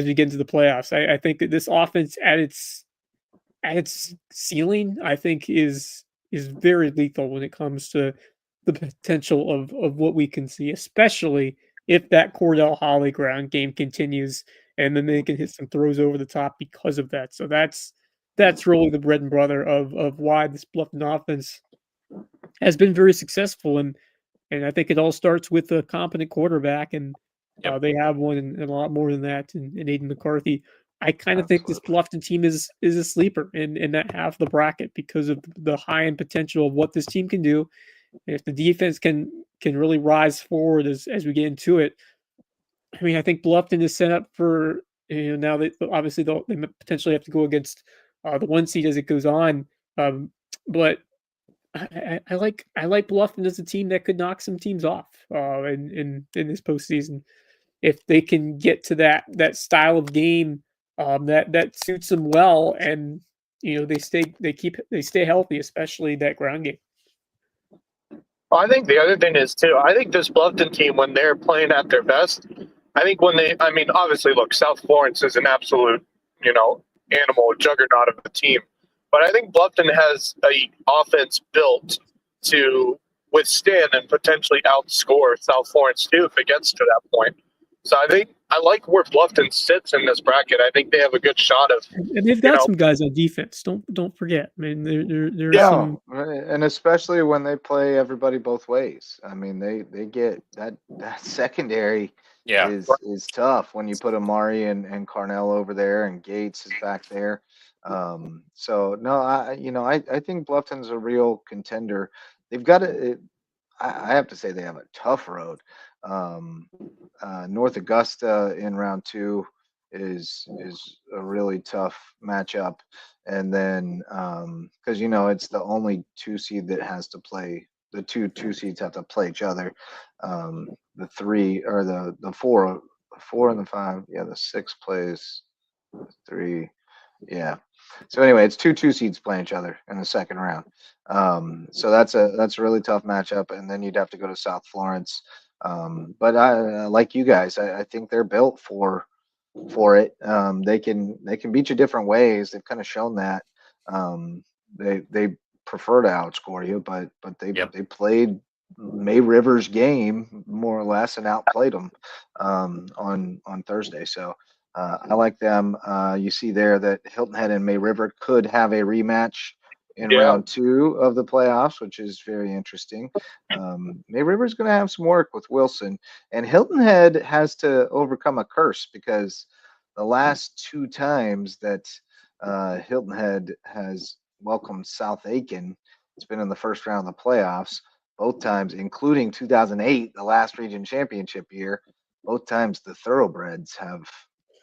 we get into the playoffs. I think that this offense at its ceiling, I think is very lethal when it comes to the potential of what we can see, especially if that Cordell Holly ground game continues and then they can hit some throws over the top because of that. So that's really the bread and butter of why this Bluffton offense has been very successful, and I think it all starts with a competent quarterback, and they have one and a lot more than that in Aiden McCarthy. I kind of think this Bluffton team is a sleeper in that half of the bracket because of the high end potential of what this team can do. And if the defense can really rise forward as we get into it, I mean, I think Bluffton is set up for now that obviously they potentially have to go against the one seed as it goes on, but I like Bluffton as a team that could knock some teams off in this postseason if they can get to that style of game that suits them well, and they stay healthy, especially that ground game. I think the other thing is too. I think this Bluffton team, when they're playing at their best, I think I mean, obviously, look, South Florence is an absolute, animal, juggernaut of a team. But I think Bluffton has a offense built to withstand and potentially outscore South Florence too if it gets to that point. So I like where Bluffton sits in this bracket. I think they have a good shot of. And they've got some guys on defense. Don't forget. I mean, there's some, and especially when they play everybody both ways. I mean, they get that secondary. Is tough when you put Amari and Carnell over there and Gates is back there. So no, I think Bluffton's a real contender. They've got I have to say they have a tough road. Um, North Augusta in round two is a really tough matchup, and then because it's the only two seed that has to play. The two seeds have to play each other. The three or the four and the five. Yeah, the six plays three. Yeah. So anyway, it's two seeds playing each other in the second round. So that's a really tough matchup, and then you'd have to go to South Florence. But I like you guys. I think they're built for it. They can beat you different ways. They've kind of shown that. They prefer to outscore you, but they played May River's game more or less and outplayed them on Thursday. So I like them. You see there that Hilton Head and May River could have a rematch in round two of the playoffs, which is very interesting. May River's going to have some work with Wilson, and Hilton Head has to overcome a curse because the last two times that Hilton Head has welcomed South Aiken, it's been in the first round of the playoffs, both times, including 2008, the last region championship year. Both times the Thoroughbreds have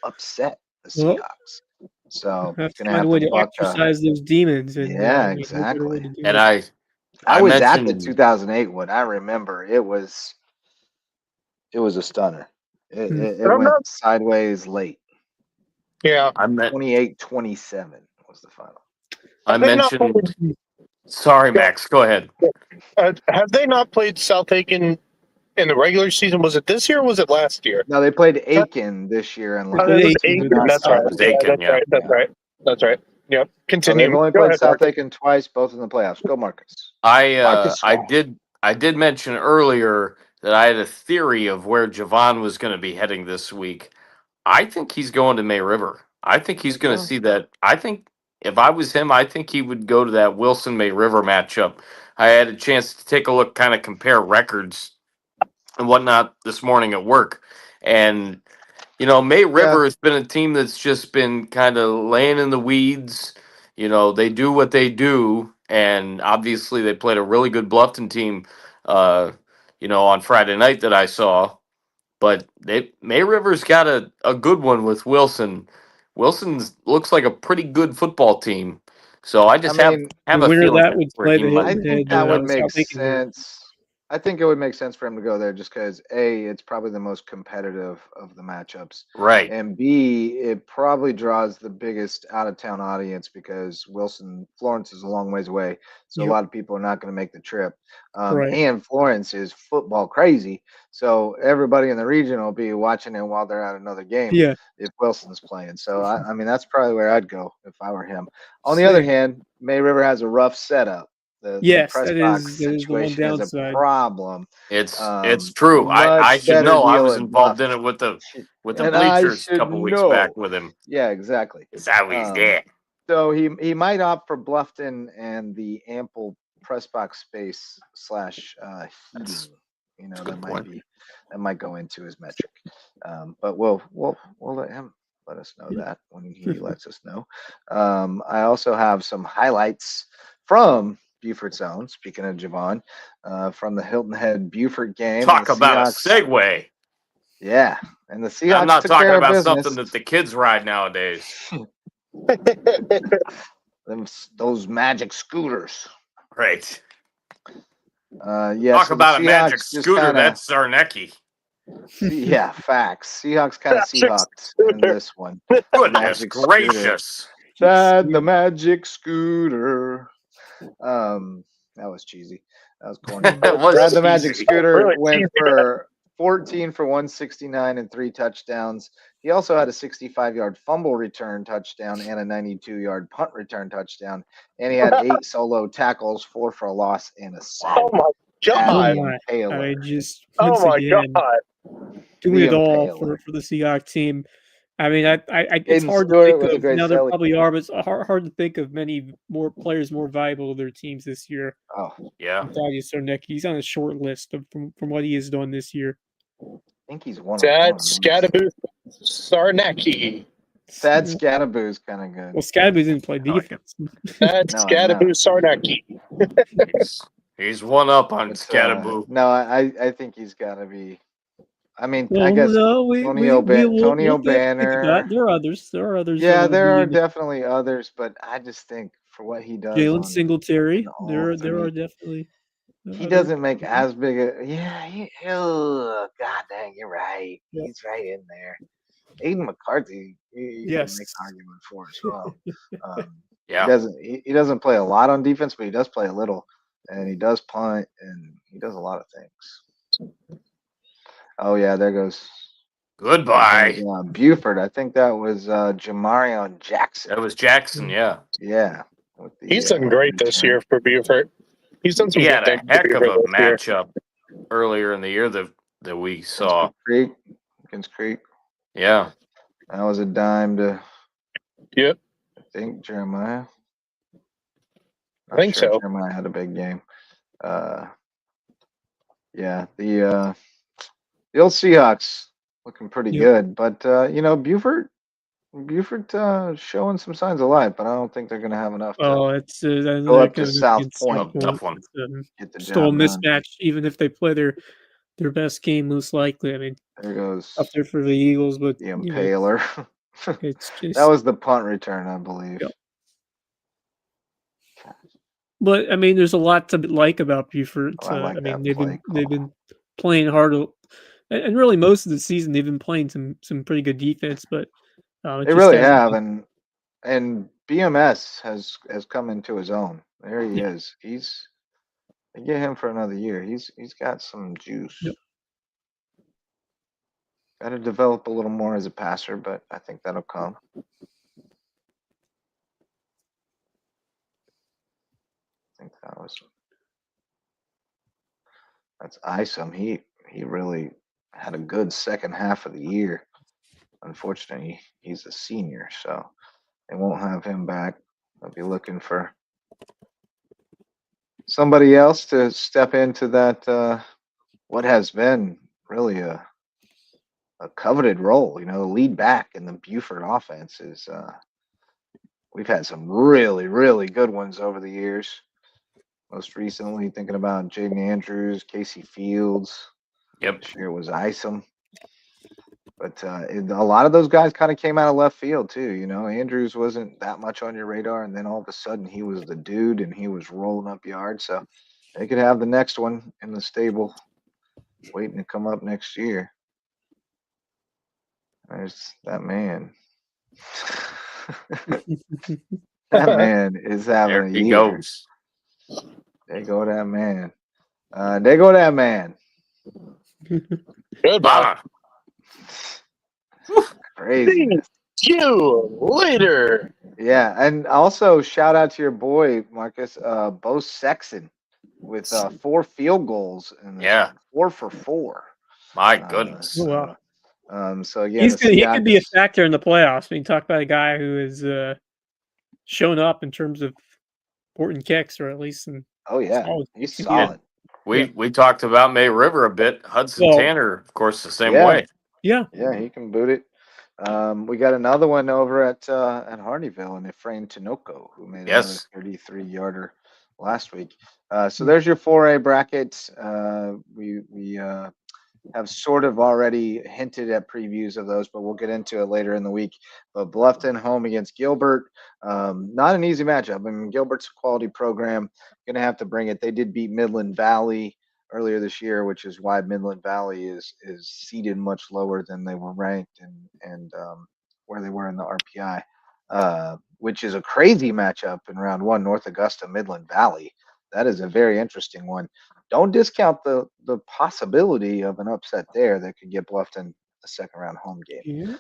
upset the Well, Seahawks. So have to gonna find have a way to to buck. exercise those demons. And Yeah, no better way exactly. to do And it. I was at the mentioned 2008 one. I remember it was a stunner. It I'm went not. sideways late. Yeah. I meant 28-27 was the final. I Have they not mentioned. played, Sorry, Max. Go ahead. have they not played South Aiken in the regular season? Was it this year or was it last year? No, they played Aiken this year and They last. Oh, it was Aiken, Aiken. but not That's right. South It was Yeah, Aiken, that's yeah. right. That's Yeah. right. That's right. Yep. So Continue. they've only Go played ahead, South Marcus. Aiken twice, both in the playoffs. Go Marcus. I Marcus. did mention earlier that I had a theory of where Javon was going to be heading this week. I think he's going to May River. I think he's going to see that. I think if I was him, I think he would go to that Wilson May River matchup. I had a chance to take a look, kind of compare records and whatnot this morning at work. And, May River has been a team that's just been kind of laying in the weeds. They do what they do. And obviously, they played a really good Bluffton team, on Friday night that I saw. But May River's got a good one with Wilson. Wilson's looks like a pretty good football team. So I just mean, have the a winner of feeling that that would where play he the might. I Hilton think Head that would make South Aiken winner. sense. I think it would make sense for him to go there just because A, it's probably the most competitive of the matchups. Right. And B, it probably draws the biggest out of town audience because Florence is a long ways away. So a Yep. lot of people are not going to make the trip. Right. And Florence is football crazy. So everybody in the region will be watching it while they're at another game Yeah. if Wilson's playing. So, I mean, that's probably where I'd go if I were him. On the other Same. hand, May River has a rough setup. The Yes, press that box is the one situation is a downside. problem. It's true. I Much should better know. I deal was in involved in Bluff. it with the And I bleachers a should couple weeks back know. with him. Yeah, exactly. It's always there. So he might opt for Bluffton and the ample press box space / heating. a That good point. might go into his metric. But we'll let him let us know that when he lets us know. I also have some highlights from Beaufort Zone. Speaking of Javon, from the Hilton Head Beaufort game. Talk the about a Seahawks, segue. Yeah, and the Seahawks I'm not took talking care of about business. something that the kids ride nowadays. Those magic scooters. Right. Yeah. Talk So about the a magic Seahawks just scooter. kind of. That's Zarnecki. Yeah, facts. Seahawks kind of Magic Seahawked in scooter. this one. Goodness Magic scooter. gracious. Chad the magic scooter. That was cheesy. That was corny. It was Brad the magic cheesy. scooter Really went cheesy, for 14 for 169 and 3 touchdowns. He also had a 65-yard fumble return touchdown and a 92-yard punt return touchdown. And he had 8 solo tackles, 4 for a loss, and a sack. Oh my god! Oh my! Taylor. I just Oh once my again god! doing it Liam all Taylor. for the Seahawks team. I mean, it's Aiden hard to Stewart think with a of. great Now there celly. probably are, but it's hard to think of many more players more valuable to their teams this year. Oh, Yeah. Thaddeus Zarnecki, he's on a short list from what he has done this year. I think he's one of Dad one. Scadabooth Sarnecki. Thad Scadaboo is kind of good. Well, Scadaboo didn't play I like it. defense. That's No, I know. Scadaboo Sarnacki. He's one up on But, Scadaboo. no, I think he's got to be. I mean, I Well, guess no, Tony O'Banner. There are others. There are others. Yeah, that would there be are in the- definitely others, but I just think for what he does Jalen on Singletary. all There three, are definitely. he other- doesn't make as big a. Yeah, God dang, you're right. Yep. He's right in there. Aiden McCarthy, you can make Yes. an argument for as well. Yeah. He doesn't play a lot on defense, but he does play a little, and he does punt, and he does a lot of things. Oh yeah, there goes Goodbye. Beaufort. I think that was Jamarion Jackson. That was Jackson, yeah. Yeah. He's done great this year for Beaufort. He's done some He good had a things. heck of a this year. matchup earlier in the year that we saw. Against Creek. Yeah. That was a dime to. Yep. I think Jeremiah. I think so. Jeremiah had a big game. Yeah, the old Seahawks looking pretty good, but Beaufort showing some signs of life, but I don't think they're going to have enough to go up to South Point. Tough one. Get the Still a job mismatch, even if they play their best game, most likely. I mean, there goes up there for the Eagles, but the Impaler. It's just that was the punt return, I believe. Yep. But I mean, there's a lot to like about Beaufort. I mean, they've been playing hard, and really most of the season they've been playing some pretty good defense. But they really have, and BMS has come into his own. There he is. They get him for another year. He's got some juice. Yep. Got to develop a little more as a passer, but I think that'll come. I think that's Isom. He really had a good second half of the year. Unfortunately, he's a senior, so they won't have him back. They'll be looking for somebody else to step into that what has been really a coveted role. The lead back in the Beaufort offense is we've had some really, really good ones over the years. Most recently, thinking about Jaden Andrews, Casey Fields. Yep. This year was Isom. But a lot of those guys kind of came out of left field too. Andrews wasn't that much on your radar, and then all of a sudden he was the dude, and he was rolling up yards. So they could have the next one in the stable, waiting to come up next year. There's that man. That man is having There a he year. goes. There go that man. There go that man. Goodbye. Crazy. See you later. Yeah, and also shout out to your boy Marcus, Bo Sexton, with 4 field goals and 4 for 4. My goodness. Wow. So again, he could be a factor in the playoffs. I mean, talk about a guy who has shown up in terms of important kicks, or at least some. Oh yeah, he's solid. We talked about May River a bit. Hudson Tanner, of course, the same way. Yeah, he can boot it. We got another one over at Harneyville, and Efrain Tinoco, who made another 33-yarder last week. So there's your 4A bracket. We have sort of already hinted at previews of those, but we'll get into it later in the week. But Bluffton home against Gilbert. Not an easy matchup. I mean, Gilbert's a quality program. Going to have to bring it. They did beat Midland Valley earlier this year, which is why Midland Valley is seated much lower than they were ranked and where they were in the RPI, which is a crazy matchup in round 1, North Augusta, Midland Valley. That is a very interesting one. Don't discount the possibility of an upset there that could get Bluffton a second-round home game.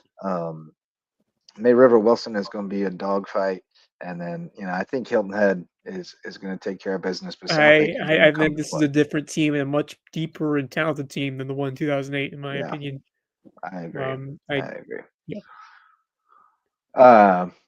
May River Wilson is going to be a dogfight, and then I think Hilton Head is going to take care of business. But I think this is a different team and a much deeper and talented team than the one in 2008, in my opinion. I agree. I agree. Yeah.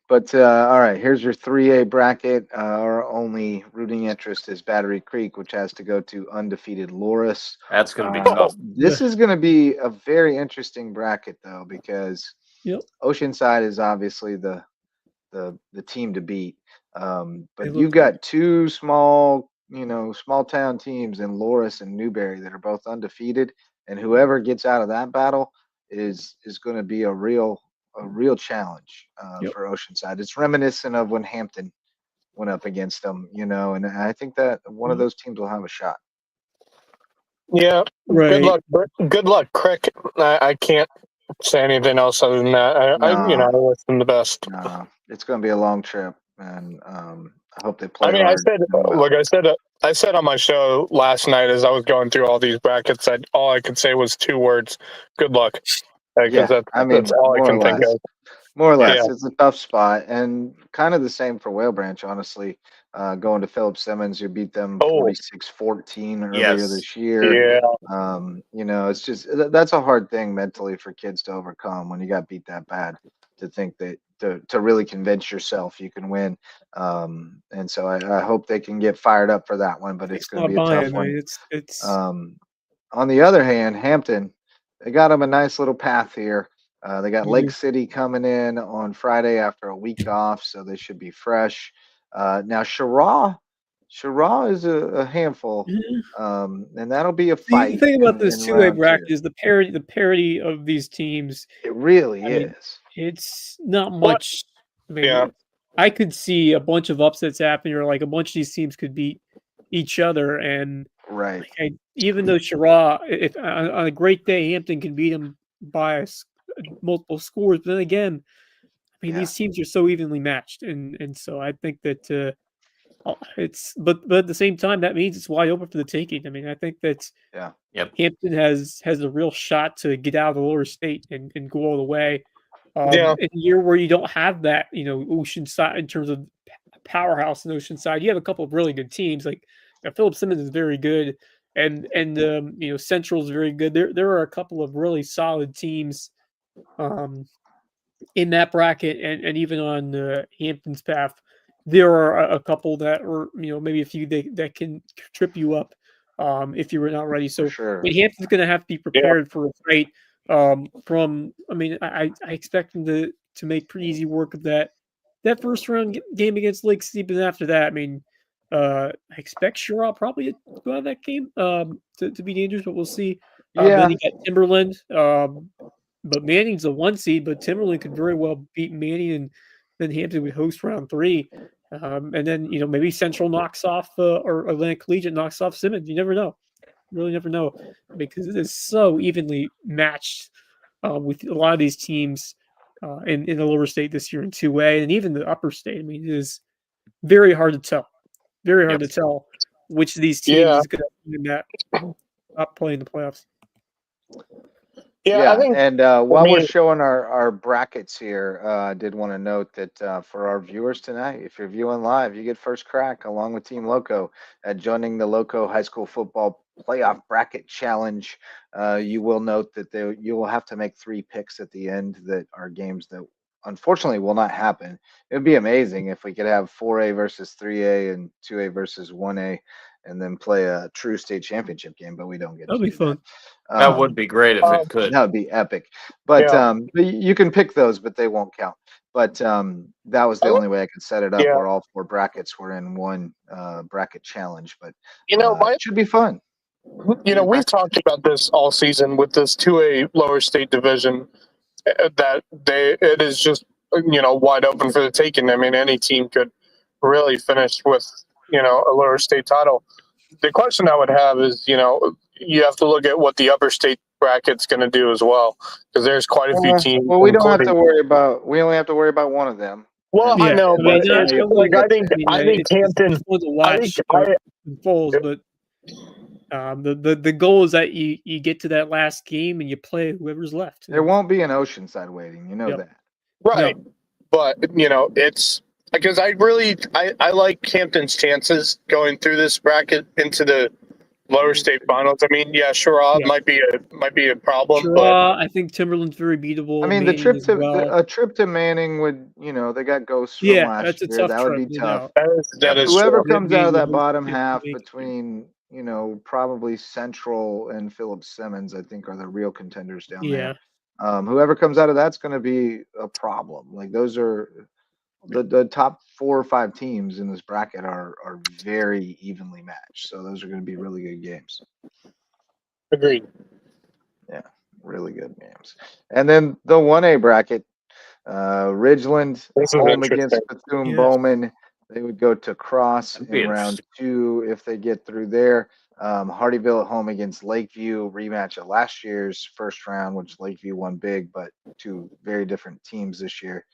But all right, here's your 3A bracket. Our only rooting interest is Battery Creek, which has to go to undefeated Loris. That's going to be tough. This is going to be a very interesting bracket, though, because Yep. Oceanside is obviously the team to beat. They But look you've got two small town teams in Loris and Newberry that are both undefeated, and whoever gets out of that battle is going to be a real challenge Yep. for Oceanside. It's reminiscent of when Hampton went up against them, and I think that one of those teams will have a shot. Yeah. Right. Good luck, Crick. I can't say anything else other than that. I wish them the best. It's going to be a long trip, and I hope they play I mean, hard and well. I said on my show last night as I was going through all these brackets, all I could say was 2 words: "Good luck." Yeah, That's all I can think of. More or less, Yeah. it's a tough spot, and kind of the same for Whale Branch, honestly. Going to Philip Simmons, who beat them 46-14 earlier this year. Yeah. It's just that's a hard thing mentally for kids to overcome when you got beat that bad. To think that to really convince yourself you can win, and so I hope they can get fired up for that one. But it's going to be a tough one. It's On the other hand, Hampton, they got them a nice little path here. They got Lake City coming in on Friday after a week off, so they should be fresh. Now, Shara is a handful, and that'll be a fight. The thing about this in 2A round bracket 2. is the parity of these teams. It really I mean, is. it's not much. I mean, I could see a bunch of upsets happening, or like a bunch of these teams could beat each other, and right. Even though Shara, if on a great day, Hampton can beat them by multiple scores, but then again, I mean, these teams are so evenly matched, and so I think that it's but at the same time, that means it's wide open for the taking. I mean, I think that Hampton has a real shot to get out of the lower state and go all the way. In a year where you don't have that, Oceanside in terms of powerhouse in Oceanside, you have a couple of really good teams. Like Philip Simmons is very good, and Central is very good. There are a couple of really solid teams in that bracket, and even on Hampton's path, there are a couple that are maybe a few that can trip you up if you were not ready. So Hampton's going to have to be prepared for a fight. I expect them to make pretty easy work of that first round game against Lake City, but after that, I mean, I expect Sherrod probably to go out of that game to be dangerous, but we'll see. Then you got Timberland, but Manning's a 1 seed, but Timberland could very well beat Manning, and then Hampton would host round 3. And then maybe Central knocks off or Atlantic Collegiate knocks off Simmons. You never know. Really never know, because it is so evenly matched with a lot of these teams in the lower state this year in 2A and even the upper state. I mean, it is very hard to tell. Very hard to tell which of these teams is going to win that up play in the playoffs. Yeah, I think, and while we're showing our brackets here, I did want to note that for our viewers tonight, if you're viewing live, you get first crack along with Team Lowco at joining the Lowco High School Football Playoff Bracket Challenge. You will note that you will have to make 3 picks at the end that are games that unfortunately will not happen. It would be amazing if we could have 4A versus 3A and 2A versus 1A. And then play a true state championship game, but we don't get. That'd be fun. That would be great if it could. That would be epic. But you can pick those, but they won't count. But that was the only way I could set it up, where all 4 brackets were in one bracket challenge. But it should be fun. We've talked about this all season with this 2A lower state division. That it is just wide open for the taking. I mean, any team could really finish with a lower state title. The question I would have is, you have to look at what the upper state bracket's going to do as well, because there's quite a few teams. Well, we don't have to worry about. We only have to worry about one of them. Well, I know, but I think Hampton. But the goal is that you get to that last game and you play whoever's left. There won't be an Oceanside waiting, that. Right, but it's. Because I like Hampton's chances going through this bracket into the lower state finals. I mean, Sherrod might be a problem. Sherrod, but I think Timberland's very beatable. I mean, Manning a trip to Manning would, they got ghosts from last that's a year. tough That would be tough. That is Whoever true. comes out of that bottom half between, probably Central and Philip Simmons, I think are the real contenders down there. Whoever comes out of that's going to be a problem. Like those are the top 4 or 5 teams in this bracket are very evenly matched. So those are going to be really good games. Agreed. Yeah, really good games. And then the 1A bracket, Ridgeland This is home against interesting. Bethune-Bowman. They would go to Cross That'd be in round 2 if they get through there. Hardyville at home against Lakeview, rematch of last year's first round, which Lakeview won big, but 2 very different teams this year.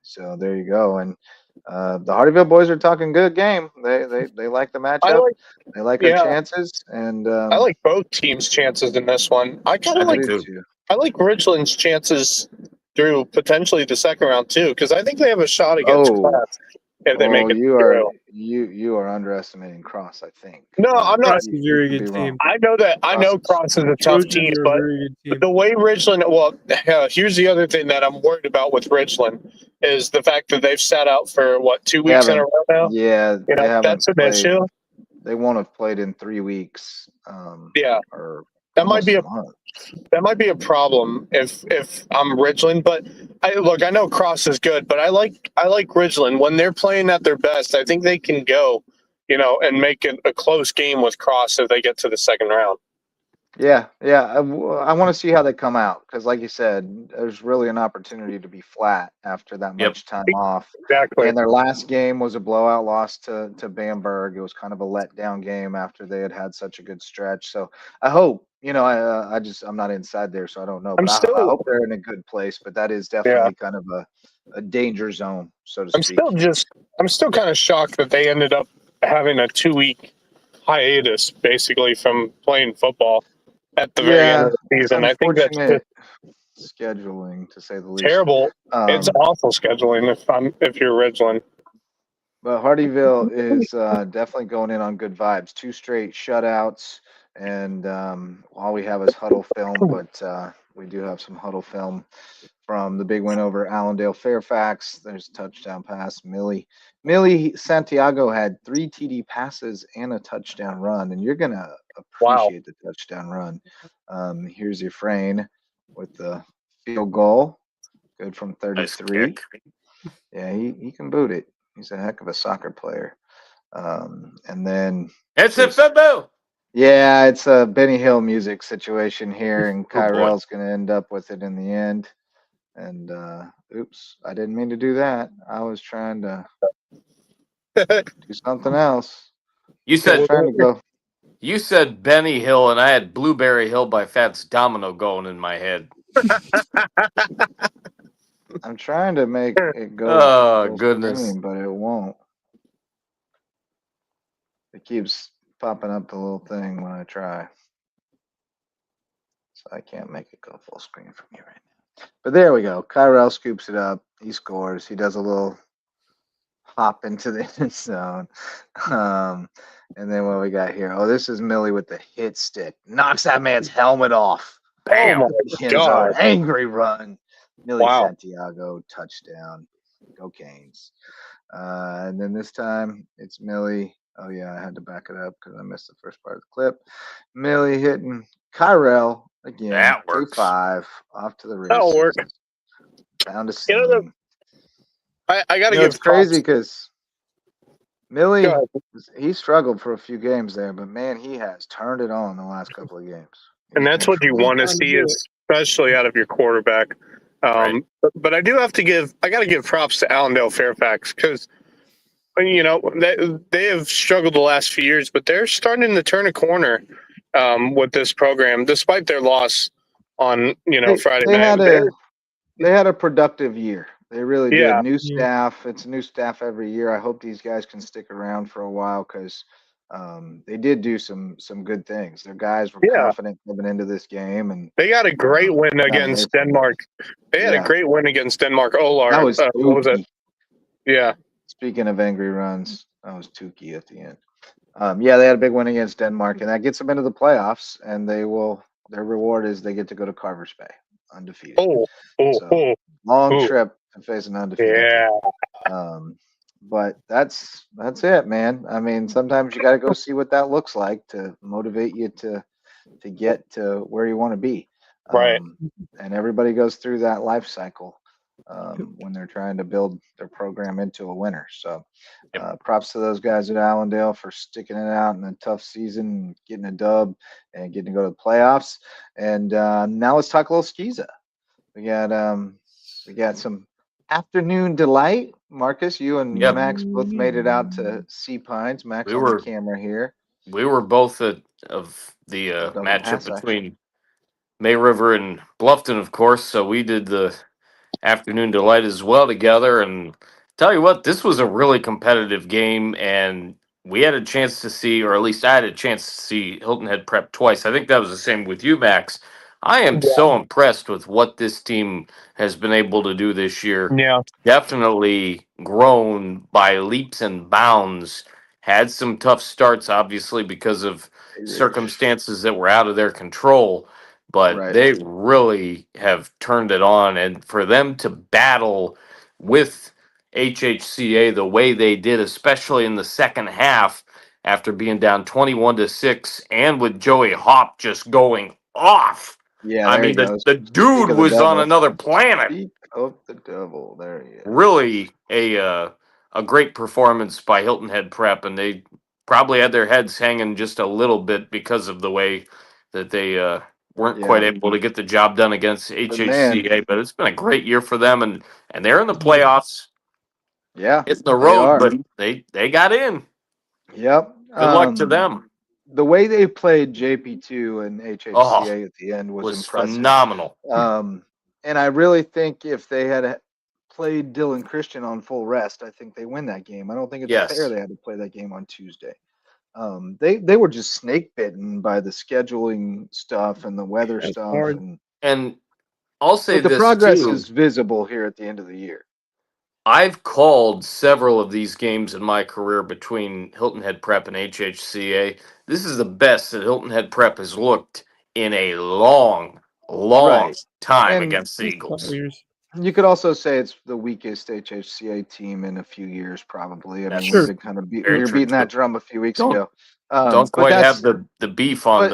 So there you go. And the Hardyville boys are talking good game. They like the matchup. They like our chances. And I like both teams' chances in this one. I kind of I like do too. I like Ridgeland's chances through potentially the second round too, because I think they have a shot against Class if they make it through. You are underestimating Cross, I think. No, I'm not. Cross is a very good team. I know that. I know Cross is a tough Trojans team, are a but very good team. the way Ridgeland. Well, here's the other thing that I'm worried about with Ridgeland is the fact that they've sat out for 2 weeks in a row now. Yeah, You know, they haven't that's an played. issue. They won't have played in 3 weeks. Yeah. Or That might be a month. That might be a problem if I'm Ridgeland, but I know Cross is good, but I like Ridgeland when they're playing at their best. I think they can go, and make it a close game with Cross if they get to the second round. Yeah. I want to see how they come out because, like you said, there's really an opportunity to be flat after that much time off. Exactly. And their last game was a blowout loss to Bamberg. It was kind of a letdown game after they had such a good stretch. So I hope, I'm not inside there, so I don't know. But I hope they're in a good place. But that is definitely kind of a danger zone, so to speak. I'm still kind of shocked that they ended up having a 2-week hiatus basically from playing football at the very end of the season. I think that's just scheduling, to say the least. Terrible. It's awful scheduling if you're Ridgeland. But Hardyville is definitely going in on good vibes. 2 straight shutouts, and all we have is huddle film, but we do have some huddle film from the big win over Allendale Fairfax. There's a touchdown pass. Millie Santiago had 3 TD passes and a touchdown run, and you're gonna appreciate the touchdown run. Here's your Frayne with the field goal, good from 33. Nice kick. Yeah, he can boot it. He's a heck of a soccer player. And then it's a football. Yeah, it's a Benny Hill music situation here, and Kyrell's going to end up with it in the end. And oops, I didn't mean to do that. I was trying to do something else. You said trying to go. You said Benny Hill, and I had Blueberry Hill by Fats Domino going in my head. I'm trying to make it go. Oh, goodness. But it won't. It keeps popping up the little thing when I try. So I can't make it go full screen from here right now. But there we go. Kyrell scoops it up. He scores. He does a little hop into the end zone. And then what we got here? Oh, this is Millie with the hit stick. Knocks that man's helmet off. Bam! Oh my God. Angry run. Millie Santiago, touchdown. Go Canes. And then this time it's Millie. Oh, yeah, I had to back it up because I missed the first part of the clip. Millie hitting Kyrell again. That works. 2-5 off to the races. That'll work. Down to steam. I got to give it's crazy because Millie, he struggled for a few games there, but man, he has turned it on the last couple of games. And that's what you want to see, especially out of your quarterback. But I do have to I got to give props to Allendale Fairfax because, they have struggled the last few years, but they're starting to turn a corner with this program, despite their loss on, Friday night. They had a productive year. They really did. New staff. Yeah. It's new staff every year. I hope these guys can stick around for a while because they did do some good things. Their guys were confident coming into this game, and they got a great win against Denmark. They had a great win against Denmark. Olar. That was what was it? Yeah. Speaking of angry runs, that was Tukey at the end. They had a big win against Denmark, and that gets them into the playoffs. And their reward is they get to go to Carver's Bay undefeated. Long trip to face an undefeated. Yeah. But that's it, man. I mean, sometimes you got to go see what that looks like to motivate you to get to where you want to be. Right. And everybody goes through that life cycle when they're trying to build their program into a winner. So props to those guys at Allendale for sticking it out in a tough season, getting a dub, and getting to go to the playoffs. And now let's talk a little Skeeza. We got some afternoon delight. Marcus, you and Yep. Max both made it out to Sea Pines. Max We on were- the camera here. We were both of the Doesn't matchup pass, between May River and Bluffton, of course. So we did the afternoon delight as well together. And tell you what, this was a really competitive game, and we had a chance to see, or at least I had a chance to see Hilton Head Prep twice. I think that was the same with you, Max. I am so impressed with what this team has been able to do this year. Yeah. Definitely grown by leaps and bounds. Had some tough starts, obviously, because of circumstances that were out of their control, but Right. they really have turned it on. And for them to battle with HHCA the way they did, especially in the second half, after being down 21-6, and with Joey Hop just going off. Yeah, I there mean, he goes. the dude of the was on devil. another planet. Speak of the devil. There he is. Really a great performance by Hilton Head Prep, and they probably had their heads hanging just a little bit because of the way that they weren't quite able to get the job done against HHCA. But it's been a great year for them, and they're in the playoffs. Yeah, It's the they road, are. but they got in. Yep. Good luck to them. The way they played JP2 and HHCA at the end was impressive. Phenomenal. And I really think if they had played Dylan Christian on full rest, I think they win that game. I don't think it's fair they had to play that game on Tuesday. They were just snake bitten by the scheduling stuff and the weather stuff. And I'll say but the this progress too. is visible here at the end of the year. I've called several of these games in my career between Hilton Head Prep and HHCA. This is the best that Hilton Head Prep has looked in a long time And against the Eagles. You could also say it's the weakest HHCA team in a few years, probably. I mean, we've been kind of we were beating that drum a few weeks ago. Don't quite have the beef on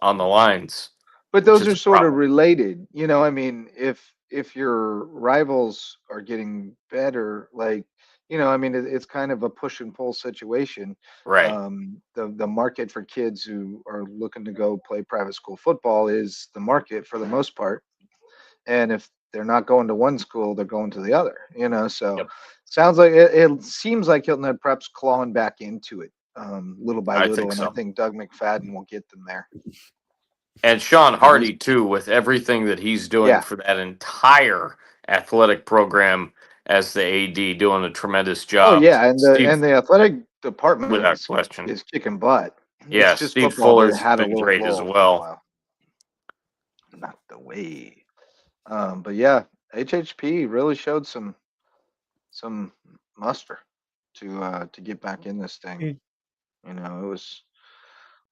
the lines. But those are sort of related, you know. I mean, if your rivals are getting better, like, you know, I mean, it's kind of a push and pull situation. Right. The market for kids who are looking to go play private school football is the market for the most part. And if they're not going to one school, they're going to the other, you know. So sounds like it seems like Hilton Head Prep's clawing back into it little by little. I think Doug McFadden will get them there. And Sean Hardy, too, with everything that he's doing for that entire athletic program as the AD, doing a tremendous job. Oh, yeah, and the athletic department without question is kicking butt. Yeah, it's just Steve football Fuller's had been great as well. Not the way. But yeah, HHP really showed some muster to get back in this thing. You know, it was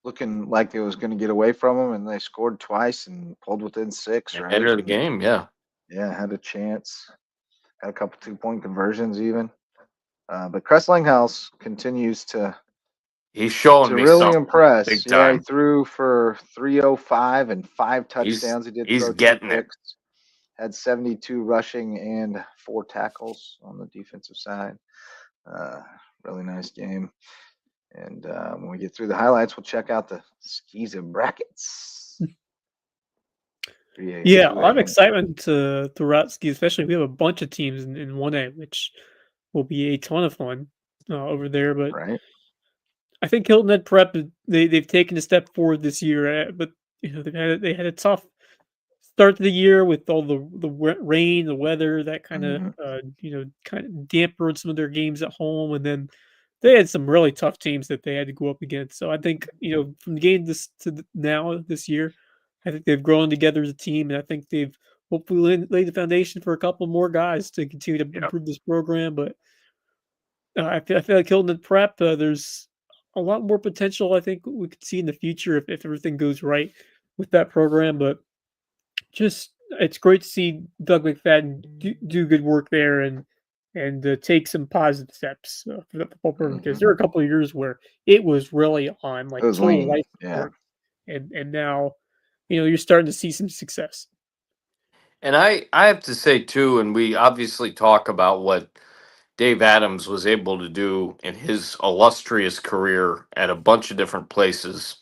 looking like it was going to get away from them, and they scored twice and pulled within 6. Right, end of the game, yeah, had a chance, had a couple 2-point conversions even. But Cresslinghouse continues to. He's showing me really impress. big time. He threw for 305 and 5 touchdowns. He's getting picks. Had 72 rushing and 4 tackles on the defensive side. Really nice game. And when we get through the highlights, we'll check out the Skeeza brackets. Yeah, a lot of excitement throughout Ski, especially we have a bunch of teams in 1A, which will be a ton of fun over there. But I think Hilton Head Prep, they've taken a step forward this year, but you know they had a tough start to the year with all the rain, the weather that kind of kind of dampened some of their games at home, and then they had some really tough teams that they had to go up against. So I think from the game now this year, I think they've grown together as a team, and I think they've hopefully laid the foundation for a couple more guys to continue to improve this program. But I feel like Hilton Head Prep, there's a lot more potential. I think we could see in the future if everything goes right with that program. But it's great to see Doug McFadden do good work there and take some positive steps for the football program, because there were a couple of years where it was really on like total life support, and now you're starting to see some success. And I have to say too, and we obviously talk about what Dave Adams was able to do in his illustrious career at a bunch of different places.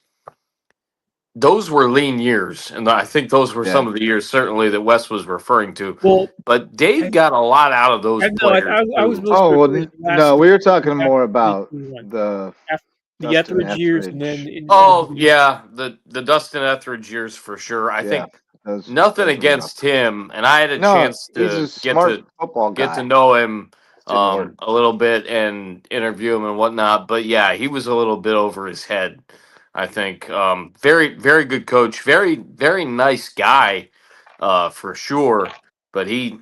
Those were lean years, and I think those were some Yeah. of the years certainly that Wes was referring to. Well, But Dave got a lot out of those I know. players I was too. most Oh, well, referring to no, last we were talking after more about 2021. the The Dustin Etheridge years, and then Etheridge. at the Oh beginning. yeah, the Dustin Etheridge years for sure. I Yeah, think those nothing those were rough. against him, and I had a No, chance he's to a smart football get to guy. know him Didn't work. a little bit and interview him and whatnot. But yeah, he was a little bit over his head. I think very very good coach, very very nice guy for sure. But he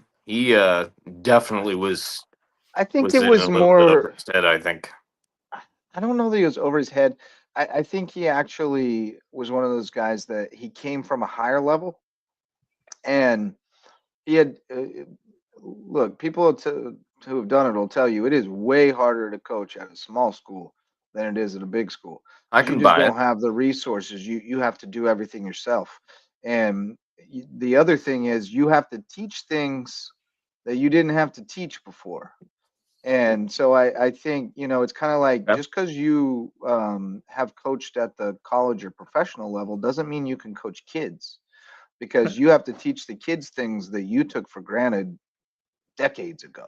definitely I think was it in a was little bit over more. his head. I think. I don't know that he was over his head. I think he actually was one of those guys that he came from a higher level, and he had look, people who have done it will tell you it is way harder to coach at a small school than it is at a big school I because you can just buy don't it. have the resources. You have to do everything yourself, and the other thing is you have to teach things that you didn't have to teach before. And so I think, it's kind of like Yep. just because you have coached at the college or professional level doesn't mean you can coach kids because you have to teach the kids things that you took for granted decades ago.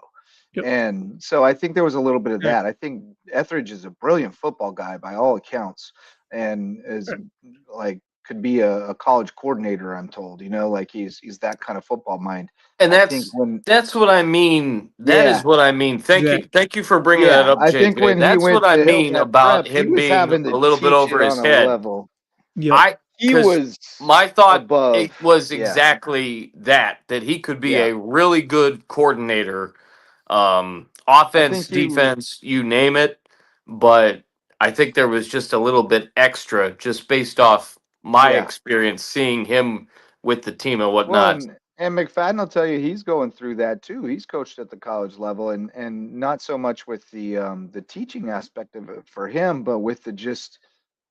Yep. And so I think there was a little bit of Right. that. I think Etheridge is a brilliant football guy by all accounts and is Right. like could be a college coordinator, I'm told, like he's that kind of football mind. And I think that's what I mean. That is yeah, what I mean. Exactly. Thank you for bringing that yeah, up, I think JJ. when he That's what went I to mean Hilton about Prep, he him was being having a to little bit teach it over his on a head. level. Yep. He Because was my thought above. it was Yeah, exactly that he could be yeah. a really good coordinator, I offense, think he was. defense, you name it. But I think there was just a little bit extra, just based off my Yeah. experience seeing him with the team and Well, whatnot. and McFadden will tell you he's going through that too. He's coached at the college level, and not so much with the teaching aspect of it for him, but with the just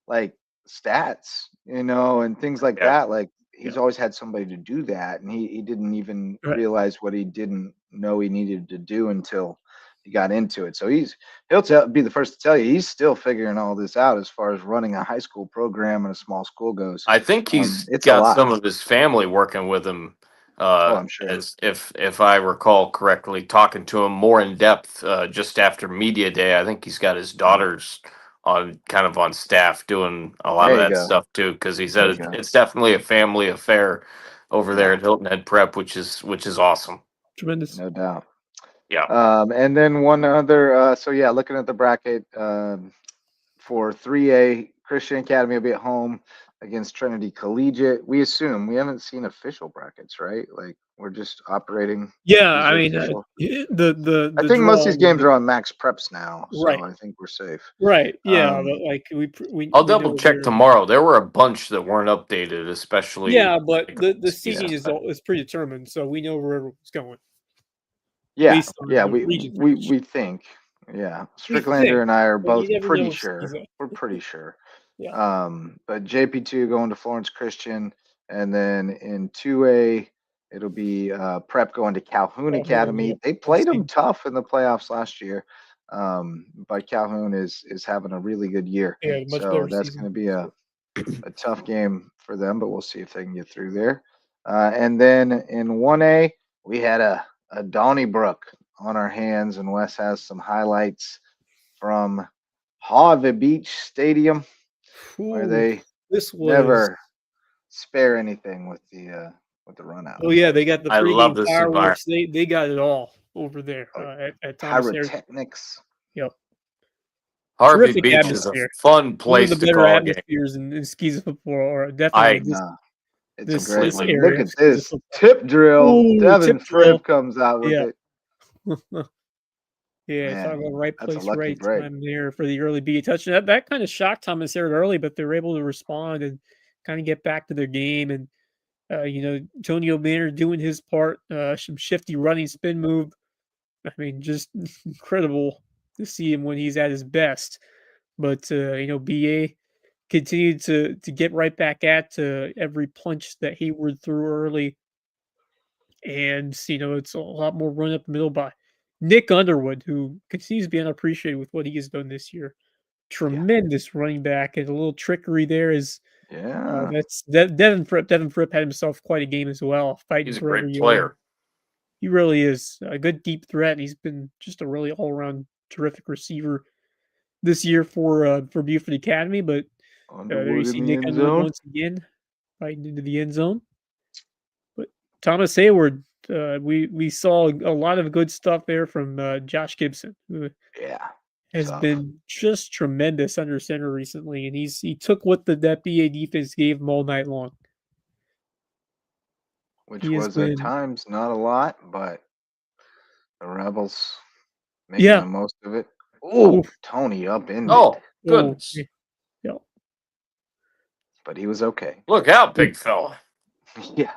like stats, and things like Yeah. that. Like Yeah. he's always had somebody to do that, and he didn't even Right. realize what he didn't know he needed to do until he got into it. So be the first to tell you he's still figuring all this out as far as running a high school program and a small school goes. I think he's It's a got lot. some of his family working with him. Oh, I'm sure. As if I recall correctly, talking to him more in depth just after media day. I think he's got his daughters on staff doing a lot of There you that go. stuff too. Because he There you said go. it's definitely a family affair over there Yeah, at Hilton Head Prep, which is awesome. Tremendous. no doubt. Yeah. And then one other. So yeah, looking at the bracket for 3A, Christian Academy will be at home against Trinity Collegiate. We assume we haven't seen official brackets, right? Like we're just operating. Yeah, These I are mean, official. the I think most of these draw games are on max preps now, right, so I think we're safe. right. Yeah, Um, but like I'll we double know check they're tomorrow. There were a bunch that weren't updated, especially yeah, but like, the speed seeding aspect. is predetermined, so we know where everyone's going yeah, based on yeah, the we region we match. we think, yeah. We Stricklander think, and I are but you both never know pretty with sure. Skiza. We're pretty sure. Yeah. But JP2 going to Florence Christian, and then in 2A it'll be Prep going to Calhoun Calhoun, Academy. yeah. They I've played them seen tough in the playoffs last year, but Calhoun is having a really good year, yeah, much so better that's going season. to be a tough game for them. But we'll see if they can get through there. And then in 1A we had a Donnybrook on our hands, and Wes has some highlights from Harvey Beach Stadium where Ooh, they this was never spare anything with the run out. oh yeah, they got the I love pregame this environment. fireworks. They got it all over there Oh, at Thomas Harris. pyrotechnics. Yep, Harvey terrific Beach is a atmosphere. fun One of the place to better call a game. atmospheres in Skiza football, or I definitely No, it's a this great this one. completely Look area agree. of at Skiza this football. tip drill. Ooh, Devin tip drill. Fripp comes out with Yeah. it. Yeah, talking Man, about right that's a place, lucky right break. time there for the early BA touchdown. That kind of shocked Thomas Harris early, but they were able to respond and kind of get back to their game. And Tony O'Banner doing his part, some shifty running spin move. I mean, just incredible to see him when he's at his best. But BA continued to get right back at every punch that Hayward threw early. And, it's a lot more run up the middle by Nick Underwood, who continues to be unappreciated with what he has done this year. Tremendous running back, and a little trickery there is Yeah. Devin Fripp. Devin Fripp had himself quite a game as well, fighting He's a for every great yard. player. He really is a good deep threat. He's been just a really all around terrific receiver this year for Beaufort Academy. But there you Underwood see in the Nick end Underwood zone. once again fighting into the end zone. But Thomas Hayward, we saw a lot of good stuff there from Josh Gibson, who Yeah. has Tough. been just tremendous under center recently, and he took what that BA defense gave him all night long. Which He has was at been times not a lot, but the Rebels making yeah. the most of it. Ooh, Oof. Tony upended, Oh, Oh, goodness. yeah. but he was okay. Look out, big fella. Yeah.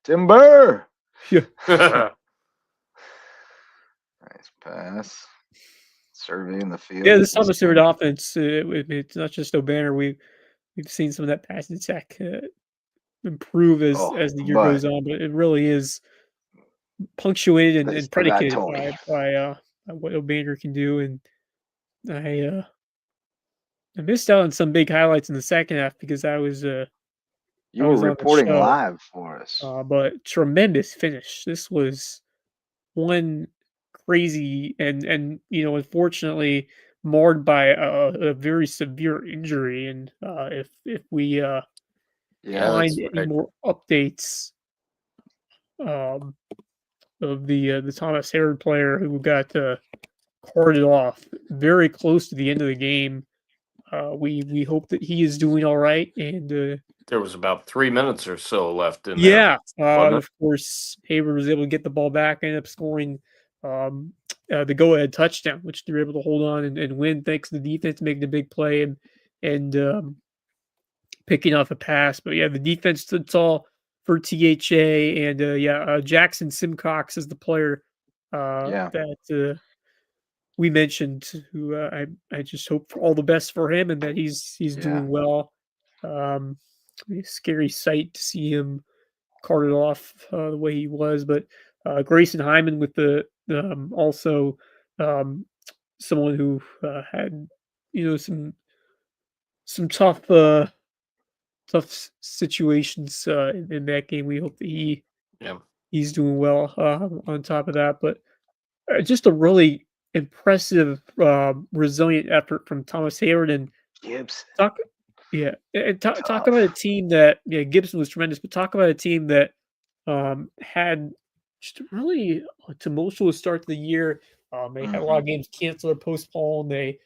Timber. Yeah. Nice pass. Surveying the field. Yeah, this Just Thomas Hayward offense, it's not just O'Banner. We've seen some of that passing attack improve as the year goes on, but it really is punctuated They and still got predicated Tony. by what O'Banner can do. And I missed out on some big highlights in the second half because I was You I were was on the reporting show. live for us. But tremendous finish. This was one crazy and unfortunately marred by a very severe injury. And if we Yeah, find that's any right. more updates of the Thomas Hayward player who got carted off very close to the end of the game, we hope that he is doing all right. And There was about 3 minutes or so left in yeah, there. wasn't it? of course, Hayward was able to get the ball back, ended up scoring the go-ahead touchdown, which they were able to hold on and win thanks to the defense making a big play and picking off a pass. But yeah, the defense stood tall for THA, and Jackson Simcox is the player that we mentioned. Who I just hope for all the best for him and that he's doing well. Scary sight to see him carted off the way he was, but Grayson Hyman with the also someone who had some tough situations in that game. We hope that he's doing well on top of that, but just a really impressive resilient effort from Thomas Hayward and Gibson. talk about a team that Gibson was tremendous, but talk about a team that had just a really tumultuous start to the year. They had a lot of games canceled or postponed. They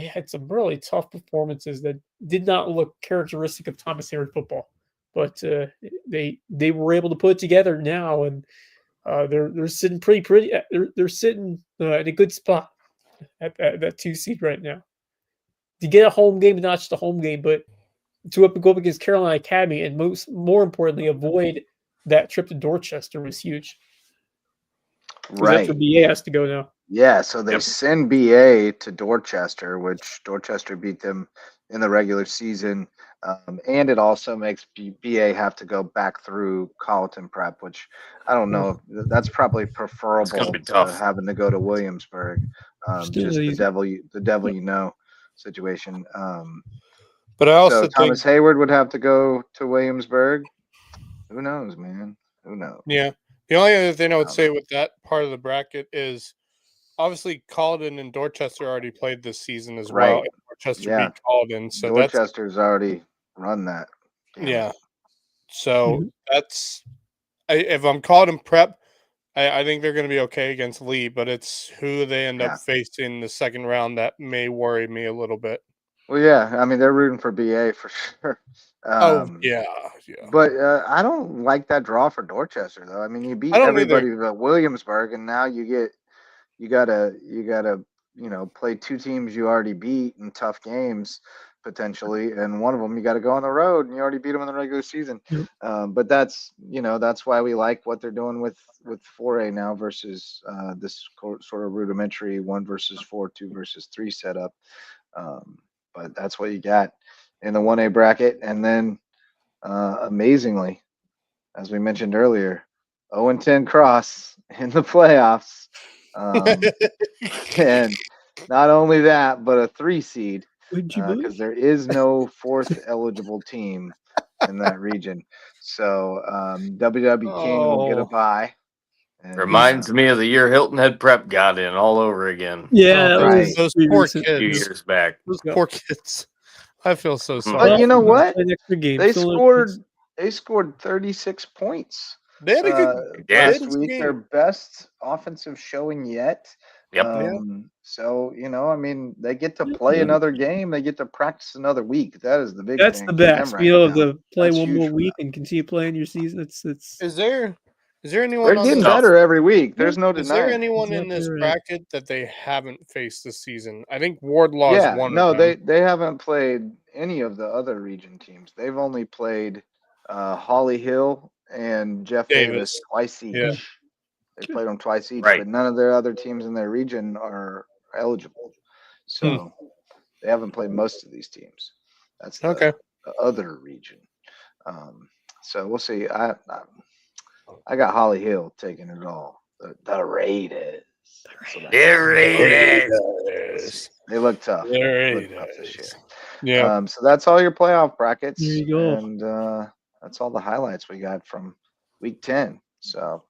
had some really tough performances that did not look characteristic of Thomas Hayward football, but they were able to put it together now, and they're sitting pretty. They're sitting in a good spot at that 2 seed right now. To get a home game, not just a home game, but to go up against Carolina Academy, and more importantly, avoid that trip to Dorchester was huge. Because that's where BA has to go now. Yeah, so they send BA to Dorchester, which Dorchester beat them in the regular season. And it also makes BA have to go back through Colleton Prep, which I don't know. That's probably preferable to having to go to Williamsburg. Just the devil you know situation. But I also think Thomas Hayward would have to go to Williamsburg. Who knows, man? Who knows? Yeah. The only other thing I would say with that part of the bracket is obviously Colleton and Dorchester already played this season as well. And Dorchester beat Colleton. So Dorchester's already run that. Yeah. So that's if I'm Colleton Prep, I think they're going to be okay against Lee, but it's who they end up facing in the second round that may worry me a little bit. Well, yeah, I mean, they're rooting for BA for sure. Yeah. But I don't like that draw for Dorchester, though. I mean, you beat everybody but Williamsburg, and now you gotta play two teams you already beat in tough games potentially, and one of them you got to go on the road, and you already beat them in the regular season. But that's why we like what they're doing with 4A now versus this sort of rudimentary 1 versus 4, 2 versus 3 setup. But that's what you got. in the 1A bracket, and then amazingly, as we mentioned earlier, 0-10 cross in the playoffs. And not only that, but a 3 seed, Would you believe? because there is no 4th eligible team in that region. So WW King will get a bye. And, Reminds me of the year Hilton Head Prep got in all over again. Yeah, that right. was Those pretty poor recent. A few kids. years back. Those Yep. poor kids. I feel so sorry. But you know Well, what? played extra game, They still no scored. They scored 36 points They had a good Yeah. last they had a week. game. Their best offensive showing yet. Yep. So I mean, they get to play another game. They get to practice another week. That is the big That's thing the for them best. right Being able now. to play That's one huge more for week and continue playing your season. It's Is there anyone They're on getting this, Tough. better every week. There's no is there denying. anyone in this Exactly right. bracket that they haven't faced this season? I think Wardlaw is Yeah, one no, of them. they haven't played any of the other region teams. They've only played Holly Hill and Jeff Davis twice each. Yeah. They played them twice each, Right. but none of their other teams in their region are eligible. So they haven't played most of these teams. That's the other region. So we'll see. I got Holly Hill taking it all. The Raiders. They look tough. They look tough this year. Yeah. So that's all your playoff brackets. There you go. And that's all the highlights we got from week 10. So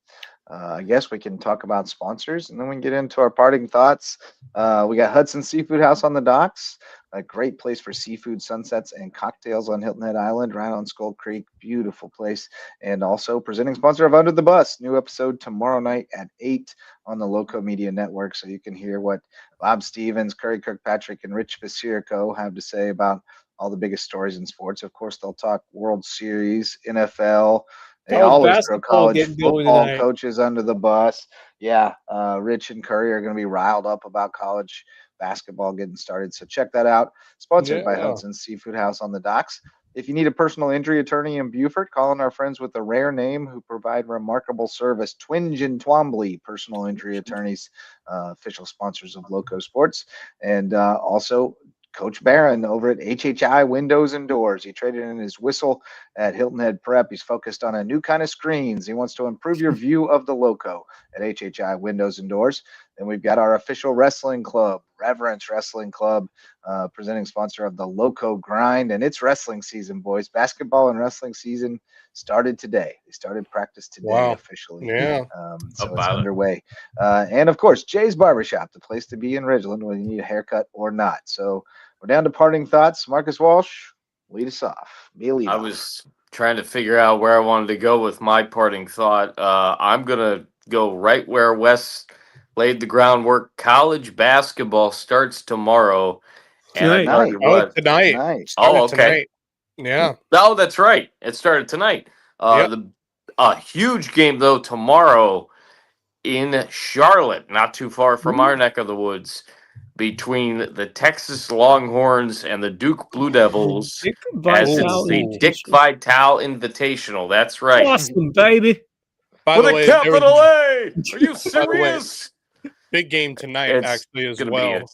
I guess we can talk about sponsors and then we can get into our parting thoughts. We got Hudson Seafood House on the docks, a great place for seafood sunsets and cocktails on Hilton Head Island, right on Skull Creek. Beautiful place. And also presenting sponsor of Under the Bus. New episode tomorrow night at 8 on the Lowco Media Network. So you can hear what Bob Stevens, Curry Kirkpatrick, and Rich Basirico have to say about all the biggest stories in sports. Of course, they'll talk World Series, NFL. They College always throw basketball college getting going football tonight. coaches under the bus. Yeah, Rich and Curry are going to be riled up about college basketball getting started. So check that out. Sponsored by Hudson Seafood House on the docks. If you need a personal injury attorney in Beaufort, call on our friends with a rare name who provide remarkable service. Twinge and Twombly Personal Injury Attorneys, official sponsors of LowcoSports. And also Coach Barron over at HHI Windows and Doors. He traded in his whistle at Hilton Head Prep. He's focused on a new kind of screens. He wants to improve your view of the Lowco at HHI Windows and Doors. Then we've got our official wrestling club, Reverence Wrestling Club, presenting sponsor of the Lowco Grind. And it's wrestling season, boys. Basketball and wrestling season started today. They started practice today officially. So it's underway. And of course, Jay's Barbershop, the place to be in Ridgeland, whether you need a haircut or not. So we're down to parting thoughts. Marcus Walsh, lead us off. I was trying to figure out where I wanted to go with my parting thought. I'm going to go right where Wes laid the groundwork. College basketball starts tomorrow. And I tell you what, tonight. Oh, okay. Tonight. Yeah. Oh, that's right. It started tonight. A huge game, though, tomorrow in Charlotte, not too far from our neck of the woods, between the Texas Longhorns and the Duke Blue Devils, as it's the Dick Vitale Invitational. That's right. Awesome, baby. By With the a way, capital A. Are you serious? Big game tonight, actually, as well. Be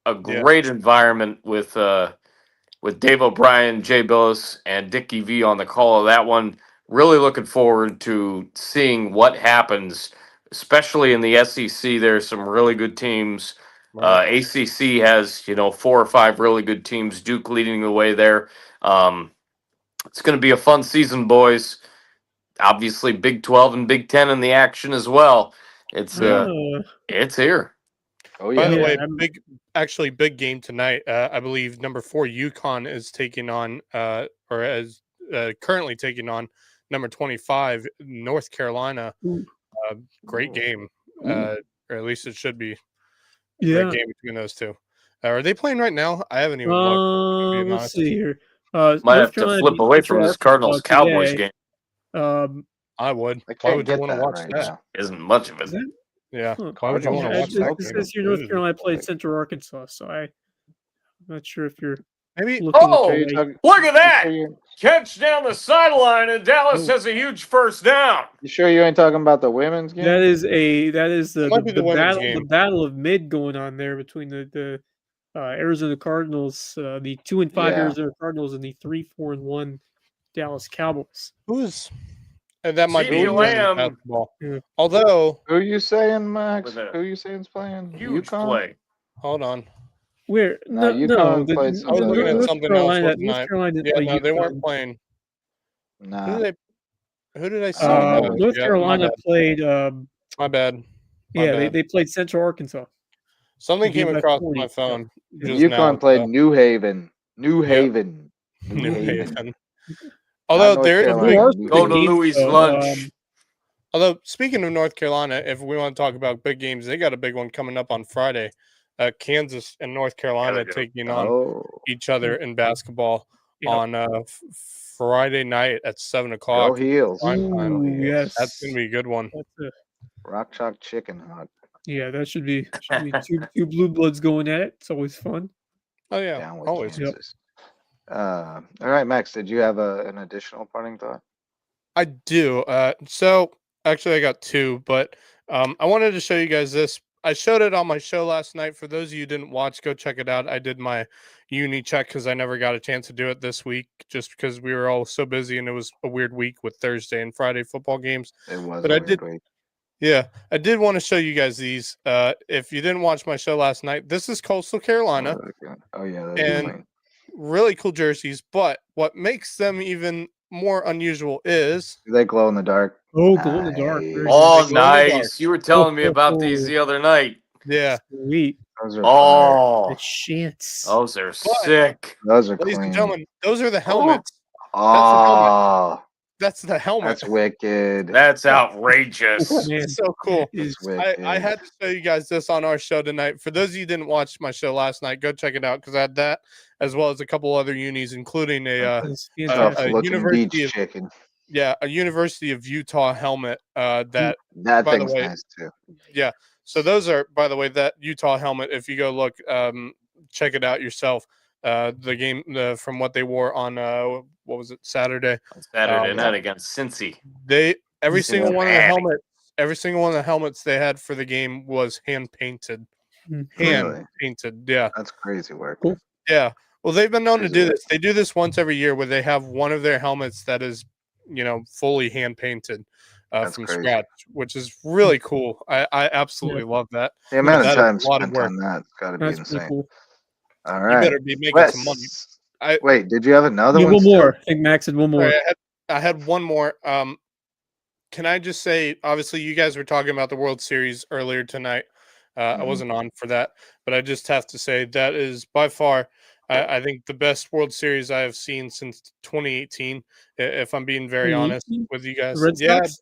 a great environment with Dave O'Brien, Jay Billis, and Dickie V on the call of that one. Really looking forward to seeing what happens, especially in the SEC. There's some really good teams. ACC has 4 or 5 really good teams. Duke leading the way there. It's going to be a fun season, boys. Obviously, Big 12 and Big 10 in the action as well. It's here. Oh yeah. By the way, big game tonight. I believe number 4 UConn is taking on, currently taking on number 25 North Carolina. Great game, or at least it should be. Great game between those two. Are they playing right now? I haven't even looked. Let's see here. Might have to flip away from this Cardinals Cowboys game. I would. Why would you want to watch that? Isn't much of it. Yeah. Why would you want to watch that? It says here North Carolina played Central Arkansas, so I'm not sure if you're maybe. Look at that! Catch down the sideline, and Dallas has a huge first down. You sure you ain't talking about the women's game? That is the battle battle of mid going on there between the Arizona Cardinals, the 2-5 Yeah. Arizona Cardinals, and the 3-4-1 Dallas Cowboys. That might be CeeDee interesting Lamb basketball. Yeah. Although, Who are you saying, Max? with a Who are you saying's playing? huge UConn? play. hold on. Where No, UConn played I was somebody looking at else. something else, wasn't North I? Carolina didn't Yeah, play no, they weren't UConn. playing. Nah. Who did I see? don't know. North Carolina played. My bad. They played Central Arkansas. Something They beat came by across 40. my phone Yeah. just now. UConn played New Haven. New Yep. Haven. New Haven. Not Although North there is a Carolina, big, There are New some Go big to Haven. games, Louis' though. lunch. although speaking of North Carolina, if we want to talk about big games, they got a big one coming up on Friday. Kansas and North Carolina taking on Oh, each other in basketball Yep. on Friday night at 7:00. go Heels. Prime time. Ooh, yes. That's gonna be a good one. That's a, Rock Chalk Chicken Hut. yeah, that should be two blue bloods going at it. It's always fun. Oh yeah, Down with always. Kansas. All right, Max, did you have an additional parting thought? I do. So actually, I got two, but I wanted to show you guys this. I showed it on my show last night. For those of you who didn't watch, go check it out. I did my uni check because I never got a chance to do it this week, just because we were all so busy and it was a weird week with Thursday and Friday football games. It was But a I weird did. week. Yeah, I did want to show you guys these. If you didn't watch my show last night, this is Coastal Carolina. Oh yeah, that's And clean. really cool jerseys. But what makes them even more unusual is Do they glow in the dark? Oh, glow in the dark. Very Nice. Oh, They glow in the dark. nice. You were telling me about these the other night. yeah. Sweet. Those are fire. Oh, The chance. those are sick. Those are Ladies and clean. gentlemen, those are the helmets. Oh, That's the helmet. that's wicked. That's outrageous. Man, It's so cool. is That's wicked. I had to show you guys this on our show tonight. For those of you who didn't watch my show last night, go check it out because I had that as well as a couple other unis, including is Tough fantastic. looking University beach of- chicken. a University of Utah helmet. That That by the thing's way, nice too. yeah. So those are, by the way, that Utah helmet. If you go look, check it out yourself. The game from what they wore on what was it, Saturday? Saturday night against Cincy. Every single one of the Cincinnati. helmets, every single one of the helmets they had for the game was hand painted. Mm. Hand Really? painted, yeah. That's crazy work. Cool. Yeah. Well, they've been known to Crazy do work. this. They do this once every year where they have one of their helmets that is, fully hand painted That's from crazy. scratch, which is really cool. I absolutely love that. The amount That of is time a lot of spent work. on that's got to be That's pretty insane. cool. All You right. better be making some money. Wes, wait, did you have another Yeah, one? one still? more. I think Max had one more. Sorry, I had one more. Can I just say, obviously, you guys were talking about the World Series earlier tonight. I Mhm. wasn't on for that, but I just have to say that is by far, I think, the best World Series I have seen since 2018. If I'm being very honest 2018? with you guys, The Red Sox?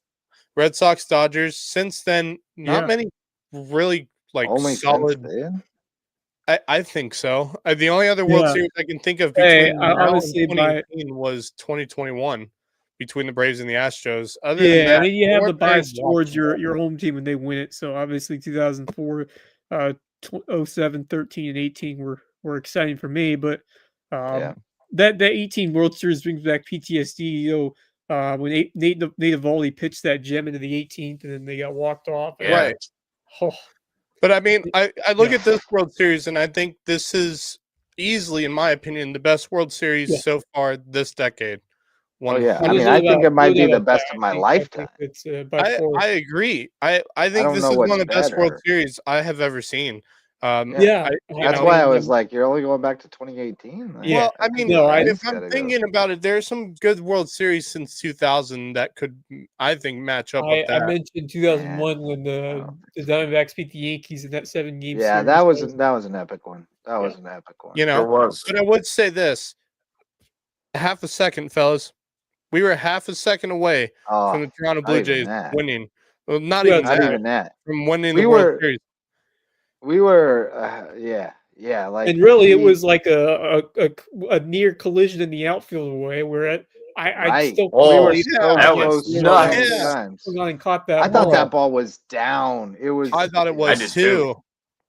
Red Sox, Dodgers. Since then, not Yeah. many really Only solid. since then? I think so. The only other World Yeah. Series I can think of Hey, between now and honestly, 2018 was 2021 between the Braves and the Astros. Other than Yeah, that, I mean, you have more the bias very towards watchable. your home team when they win it. So obviously, 2004, 07, 13, and 18 were exciting for me. But Yeah. that 18 World Series brings back PTSD. When Nate Eovaldi pitched that gem into the 18th, and then they got walked off. Yeah. Right. Oh, But I mean, I look Yeah. at this World Series and I think this is easily, in my opinion, the best World Series Yeah. so far this decade. Oh yeah. I There's mean, no I think doubt- it might no be doubt the about best that. of my I lifetime. think it's by far. I agree. I think don't this know is what's one of the best World better. Series I have ever seen. Yeah, That's why I was like, you're only going back to 2018. Yeah. Well, I mean, No, if I'm thinking about it, there's some good World Series since 2000 that could, I think, match up with I that. mentioned 2001 when the Diamondbacks beat the Yankees in that 7-game yeah, series. that was an epic one. That was Yeah. an epic one. You know, It was. but I would say this: half a second, fellas. We were half a second away from the Toronto not Blue even Jays that. winning. Well, not Well, even Not that. even that. From winning We the World were- Series. We were, yeah, like, and really, it we- was like a near collision in the outfield away where I Right. still Oh, we were yeah, so that close was so nuts. many Yeah. times. and caught that. I thought ball. that ball was down. It was. I thought it I was did too. too.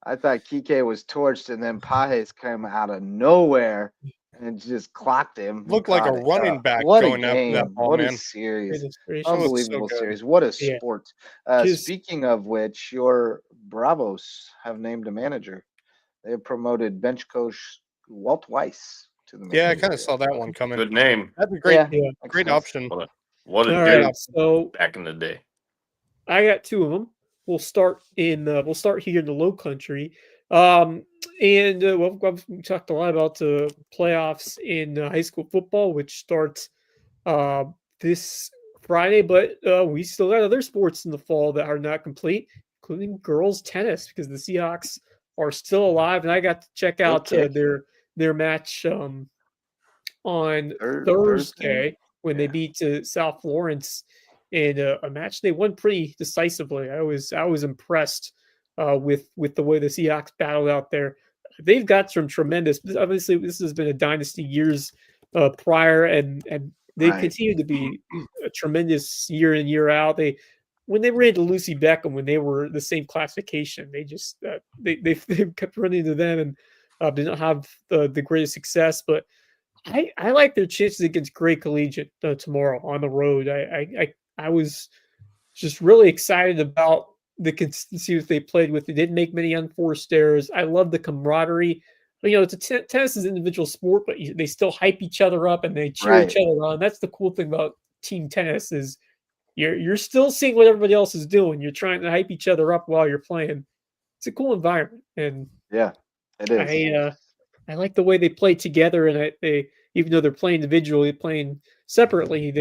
I thought Kike was torched, and then Pajes came out of nowhere and just clocked him. and Looked like a caught it. running back What a going after that game! ball, What a man. series! Goodness gracious. was so Unbelievable good. series. What a Yeah. sport. Just- Speaking of which, your Bravos have named a manager. they have promoted bench coach Walt Weiss to the. Yeah, I kind of saw that one coming. Good name. That'd be great. Yeah, Great option. What a All dude right, so back in the day. I got two of them. We'll start here in the Low Country, and we talked a lot about the playoffs in high school football, which starts this Friday. But we still got other sports in the fall that are not complete, including girls tennis, because the Seahawks are still alive, and I got to check out their match on Thursday when they beat South Florence in a match they won pretty decisively. I was impressed with the way the Seahawks battled out there. They've got some tremendous. Obviously, this has been a dynasty years prior, and they continue to be a tremendous year in year out. When they ran into Lucy Beckham when they were the same classification, they just they kept running into them and did not have the greatest success, but. I like their chances against Gray Collegiate tomorrow on the road. I was just really excited about the consistency that they played with. They didn't make many unforced errors. I love the camaraderie. It's tennis is an individual sport, but they still hype each other up and they cheer each other on. That's the cool thing about team tennis is you're still seeing what everybody else is doing. You're trying to hype each other up while you're playing. It's a cool environment, and yeah, it is. I like the way they play together, and they even though they're playing individually, playing separately,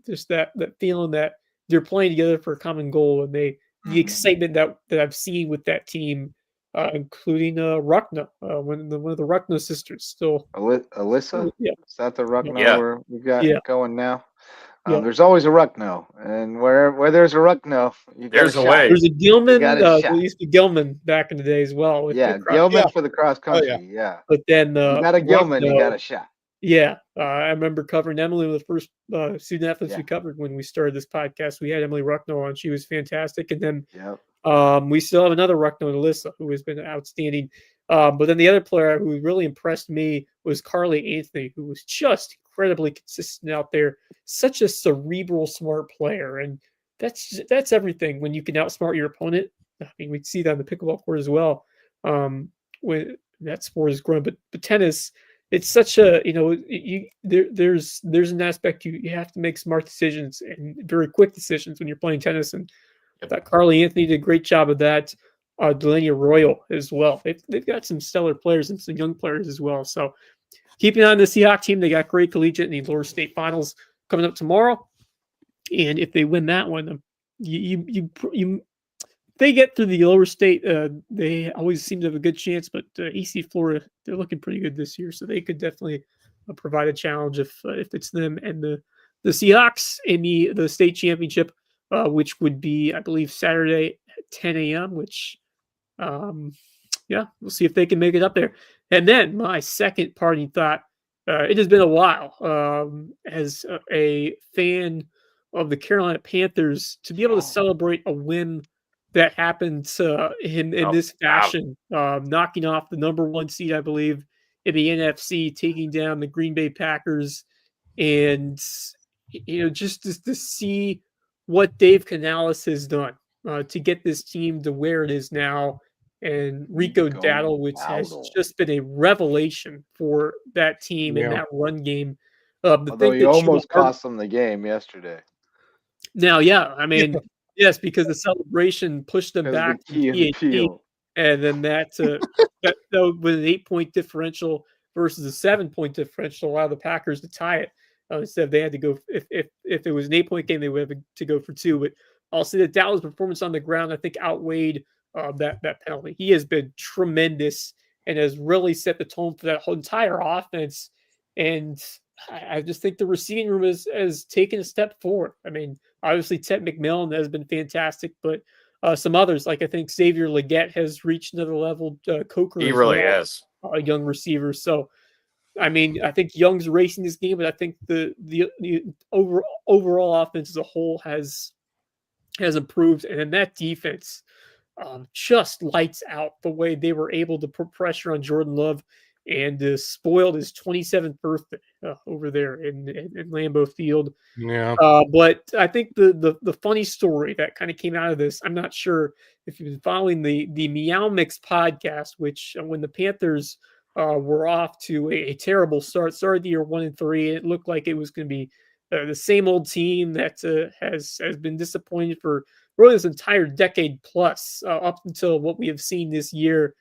just that feeling that they're playing together for a common goal, and the excitement that I've seen with that team, including Ruckno, one of the Ruckno sisters, still Alyssa. Yeah, is that the Ruckno we've got going now? There's always a Ruckno, and where there's a Ruckno, there's a way. There's a Gilman. There used to be Gilman back in the day as well. Gilman for the cross country. Yeah. But then you got a Gilman, you got a shot. Yeah, I remember covering Emily, the first student athletes we covered when we started this podcast. We had Emily Ruckno on; she was fantastic. And then we still have another Ruckno, Alyssa, who has been outstanding. But then the other player who really impressed me was Carly Anthony, who was just incredibly consistent out there. Such a cerebral, smart player, and that's everything. When you can outsmart your opponent, I mean, we see that in the pickleball court as well. When that sport is growing, but tennis, it's such a there's an aspect you have to make smart decisions and very quick decisions when you're playing tennis, and I thought Carly Anthony did a great job of that. Delaney Royal as well. They've got some stellar players and some young players as well. So keeping on the Seahawks team, they got Gray Collegiate in the lower state finals coming up tomorrow, and if they win that one, they get through the lower state. They always seem to have a good chance, but AC Florida, they're looking pretty good this year, so they could definitely provide a challenge if it's them and the Seahawks in the state championship, which would be, I believe, Saturday at 10 a.m. Which, we'll see if they can make it up there. And then my second parting thought: it has been a while as a fan of the Carolina Panthers to be able to celebrate a win that happened in this fashion, knocking off the number one seed, I believe, in the NFC, taking down the Green Bay Packers, and just to see what Dave Canales has done to get this team to where it is now, and Rico Dowdle, which has just been a revelation for that team in that run game. Although he almost cost them the game yesterday. Now, I mean. Yes, because the celebration pushed them back to PAT, and then that with an 8-point differential versus a 7-point differential allowed the Packers to tie it. Instead, they had to go if it was an 8-point game, they would have to go for 2. But I'll say that Dallas' performance on the ground, I think, outweighed that penalty. He has been tremendous and has really set the tone for that whole entire offense. And I just think the receiving room has taken a step forward. I mean, obviously, Ted McMillan has been fantastic, but some others, like I think Xavier Leggett has reached another level. Coker, he really has a young receiver. So, I mean, I think Young's racing this game, but I think the overall offense as a whole has improved, and then that defense just lights out the way they were able to put pressure on Jordan Love and spoiled his 27th birthday over there in Lambeau Field. Yeah. But I think the funny story that kind of came out of this, I'm not sure if you've been following the Meow Mix podcast, which when the Panthers were off to a terrible started the year 1-3. It looked like it was going to be the same old team that has been disappointed for really this entire decade plus up until what we have seen this year.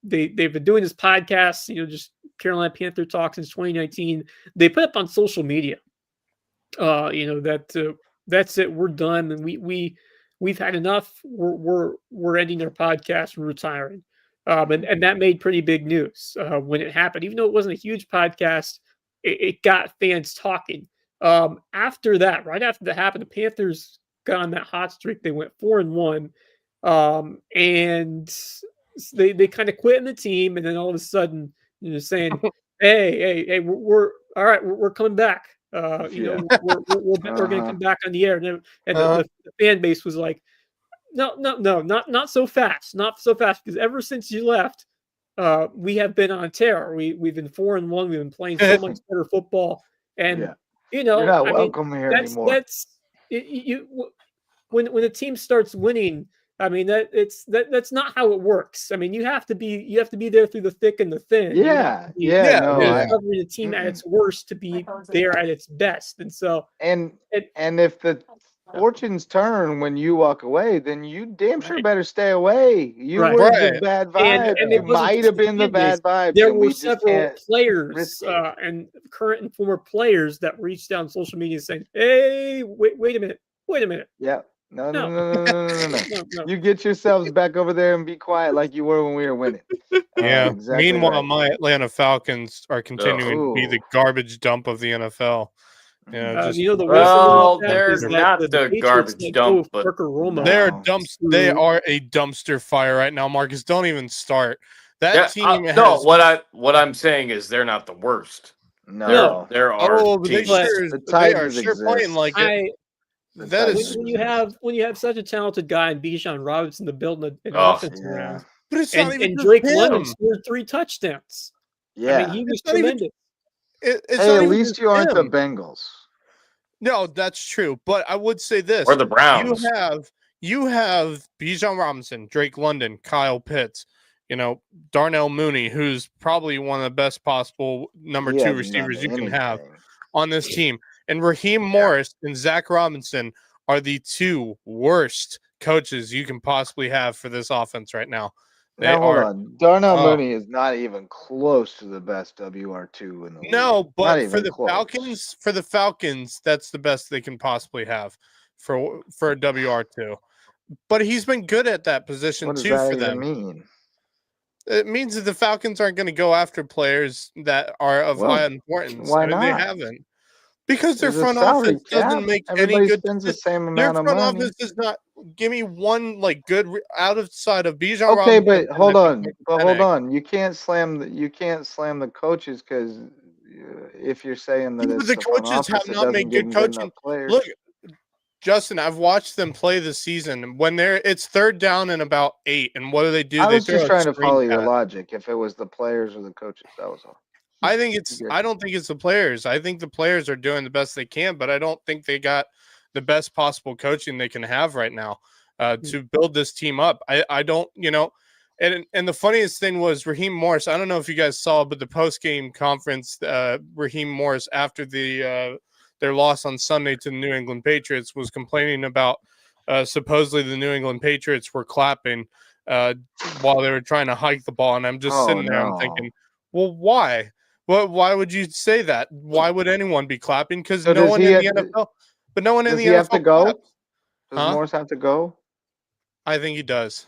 They've been doing this podcast, just Carolina Panther Talk since 2019. They put up on social media, that's it. We're done, and we've had enough. We're ending our podcast. We're retiring, and that made pretty big news when it happened. Even though it wasn't a huge podcast, it got fans talking. After that, right after that happened, the Panthers got on that hot streak. They went 4-1, and they kind of quit in the team, and then all of a sudden, saying, "Hey, we're all right. We're coming back. We're going to come back on the air." And the fan base was like, "No, not so fast, not so fast." Because ever since you left, we have been on a tear. We've been 4-1. We've been playing so much better football, and you're not welcome here anymore. That's when a team starts winning. I mean that's not how it works. I mean you have to be there through the thick and the thin. Covering the team at its worst to be there at its best. And so and if the fortunes turn when you walk away, then you damn sure better stay away. You were the bad vibe. And it might have been the bad vibe. There were several players and current and former players that reached out on social media saying, "Hey, wait a minute. Yeah. No. You get yourselves back over there and be quiet like you were when we were winning." Exactly. Meanwhile, my Atlanta Falcons are continuing to be the garbage dump of the NFL. They're not the garbage dump, but they're dumps. They are a dumpster fire right now. Marcus, don't even start. That team. What I'm saying is they're not the worst. No. There are. They are sure playing like it. That is when you have such a talented guy in Bijan Robinson to build an offense around. But it's not even and Drake London scored 3 touchdowns. Yeah, I mean, he was tremendous. At least you aren't the Bengals. No, that's true. But I would say this: or the Browns. You have Bijan Robinson, Drake London, Kyle Pitts, Darnell Mooney, who's probably one of the best possible number 2 receivers you can have on this team. And Raheem Morris and Zach Robinson are the 2 worst coaches you can possibly have for this offense right now. Hold on. Darnell Mooney is not even close to the best WR2 in the league. No, but for the Falcons, that's the best they can possibly have for a WR2. But he's been good at that position too for them. What does that even mean? It means that the Falcons aren't going to go after players that are of high importance. Why not? They haven't. Because their front office doesn't make any good. Spends the same amount of money. Their front office does not give me one good outside of Bijan. Okay, but hold on. You can't slam the coaches because if you're saying that the coaches have not made good coaching. Look, Justin, I've watched them play this season. When it's 3rd down and about 8, and what do? I was just trying to follow your logic. If it was the players or the coaches, that was all. I don't think it's the players. I think the players are doing the best they can, but I don't think they got the best possible coaching they can have right now to build this team up. I don't, and the funniest thing was Raheem Morris. I don't know if you guys saw, but the post-game conference, Raheem Morris, after their loss on Sunday to the New England Patriots, was complaining about supposedly the New England Patriots were clapping while they were trying to hike the ball. And I'm just sitting there, I'm thinking, well, why? Why would you say that? Why would anyone be clapping? Because no one in the NFL. But no one in the NFL have to go. Does Morris have to go? I think he does.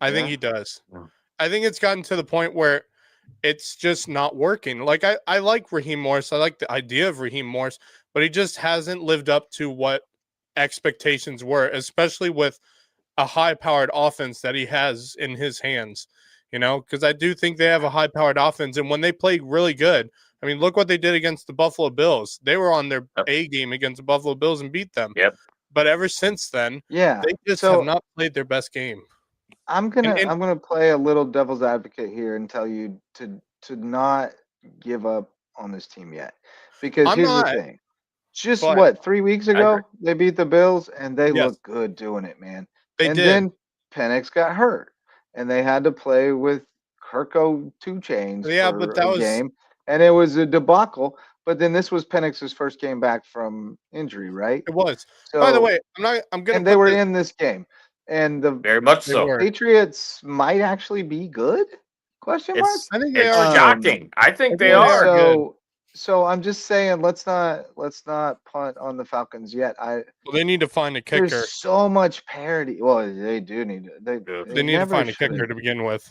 I think he does. I think it's gotten to the point where it's just not working. Like I like Raheem Morris. I like the idea of Raheem Morris, but he just hasn't lived up to what expectations were, especially with a high-powered offense that he has in his hands. Because I do think they have a high-powered offense, and when they play really good, I mean, look what they did against the Buffalo Bills. They were on their A game against the Buffalo Bills and beat them. Yep. But ever since then, they just have not played their best game. I'm gonna play a little devil's advocate here and tell you to not give up on this team yet, because I'm here's the not, thing. Just but what, 3 weeks I agree. ago they beat the Bills and they Yes. looked good doing it, man. they And did. then Penix got hurt, and they had to play with Kirko 2 Chains Yeah, but for that a was game, and it was a debacle. But then this was Penix's first game back from injury, right? it was. So, By the way, I'm gonna and they put were this, in this game, and the Very much they so. were. Puts might actually be good? Question mark. It's I think they it's are. shocking. I think they they are. are good. So I'm just saying, let's not punt on the Falcons yet. Well, they need to find a kicker. There's so much parity. Well, they do need to. Yeah. They need to never find a should. kicker to begin with.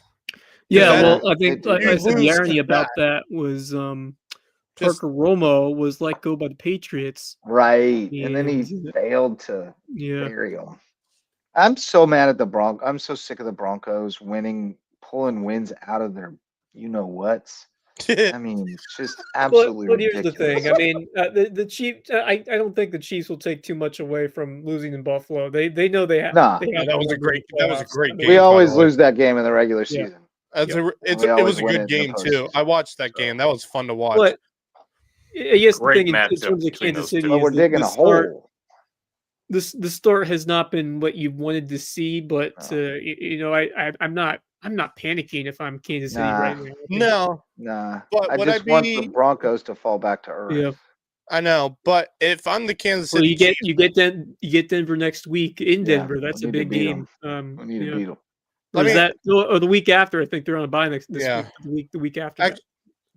Yeah, Yeah, well, I they think do. like I You said, the lose irony to about that. that was Just- Parker Romo was let go by the Patriots. Right, and then he And- failed to Yeah. bury him. I'm so mad at the Broncos. I'm so sick of the Broncos pulling wins out of their whats. I mean, it's just absolutely But here's the ridiculous. thing. I mean, the Chiefs. I don't think the Chiefs will take too much away from losing in Buffalo. They know they have. Nah. They have that to was a win great the game. playoffs. We by always the way. lose that game in the regular Yeah. season. It we was always a win good it in the game too. postseason. I watched that So- game. That was fun to watch. But I guess the Great thing in matchup terms of between Kansas those City two. But is we're digging the a start. hole. The start has not been what you wanted to see, but I'm not panicking if I'm Kansas City Nah. right now. I think- No, Nah, But I would just I want the be- Broncos to fall back to earth. Yeah. I know. But if I'm the Kansas Well, City you get Denver next week in Yeah, Denver. That's we a need to big beat game. 'em. We need yeah. to beat them. Or I is mean- that or the week after? I think they're on a bye this Yeah. week. The week after. Ac-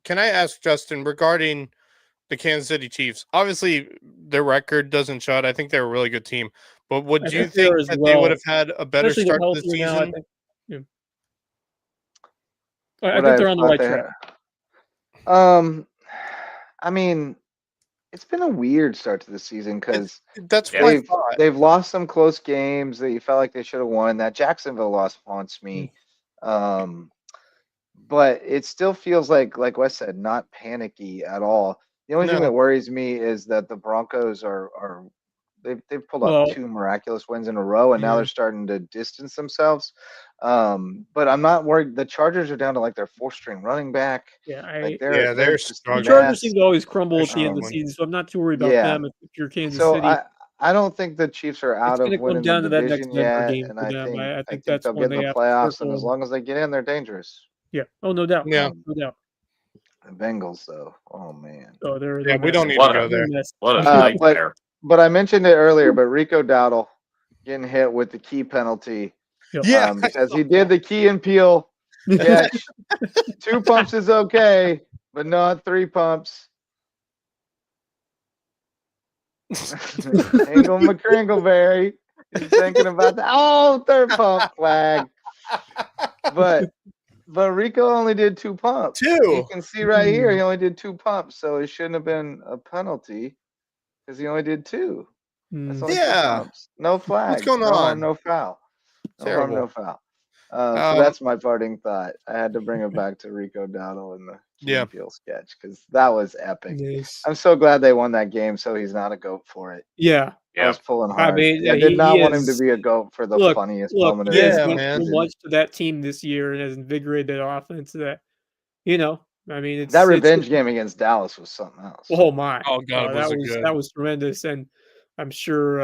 Can I ask Justin regarding the Kansas City Chiefs? Obviously, their record doesn't show it. I think they're a really good team. But would I you think they think are as that they would well. have had a better Especially they're start to the healthier now. I season? think. Yeah. I Would think they're on the thought right they track. I mean, it's been a weird start to the season because That's Yeah. what I thought. they've lost some close games that you felt like they should have won. That Jacksonville loss haunts me. But it still feels like Wes said, not panicky at all. The only thing No. that worries me is that the Broncos are they've pulled Well, off 2 miraculous wins in a row, and now yeah. they're starting to distance themselves. But I'm not worried. The Chargers are down to like their 4th-string running back. Yeah, Like they're they're just a the struggling. Chargers mess. seem to always crumble They're at the end of the struggling. season, so I'm not too worried about Yeah. them. If you're Kansas So City, I don't think the Chiefs are out it's going of to come winning down the to that next division Denver yet, game and for I them. think I think they'll that's get when in they the have to playoffs, circle and as them. long as they get in, they're dangerous. Yeah. Oh, no doubt. Yeah. No doubt. The Bengals, though, oh man. Oh, they're Yeah, we don't need What to go a- there. What a Uh, nightmare. But I mentioned it earlier, but Rico Dowdle getting hit with the key penalty Yeah, because he did the Key and Peel catch. 2 pumps is okay, but not 3 pumps. Angle McCringleberry is thinking about that. Oh, 3rd pump flag. But Rico only did 2 pumps. You 2. can see right here, he only did 2 pumps, so it shouldn't have been a penalty because he only did 2. That's only 2 Yeah. pumps. No flag. going No harm, on? no foul. No harm, Terrible. no foul. So that's my parting thought. I had to bring it back to Rico Dowdle and the Key and Peele sketch because that was epic. Nice. I'm so glad they won that game, so he's not a goat for it. Yeah. I was pulling hard. mean, I did he not want him to is- be a goat for the funniest Look, moment of he the has Yeah, done man. so much to that team this year and has invigorated that offense that, I mean, it's That it's- revenge game against Dallas was something else. Oh my! Oh, God, was it good. that was tremendous, and I'm sure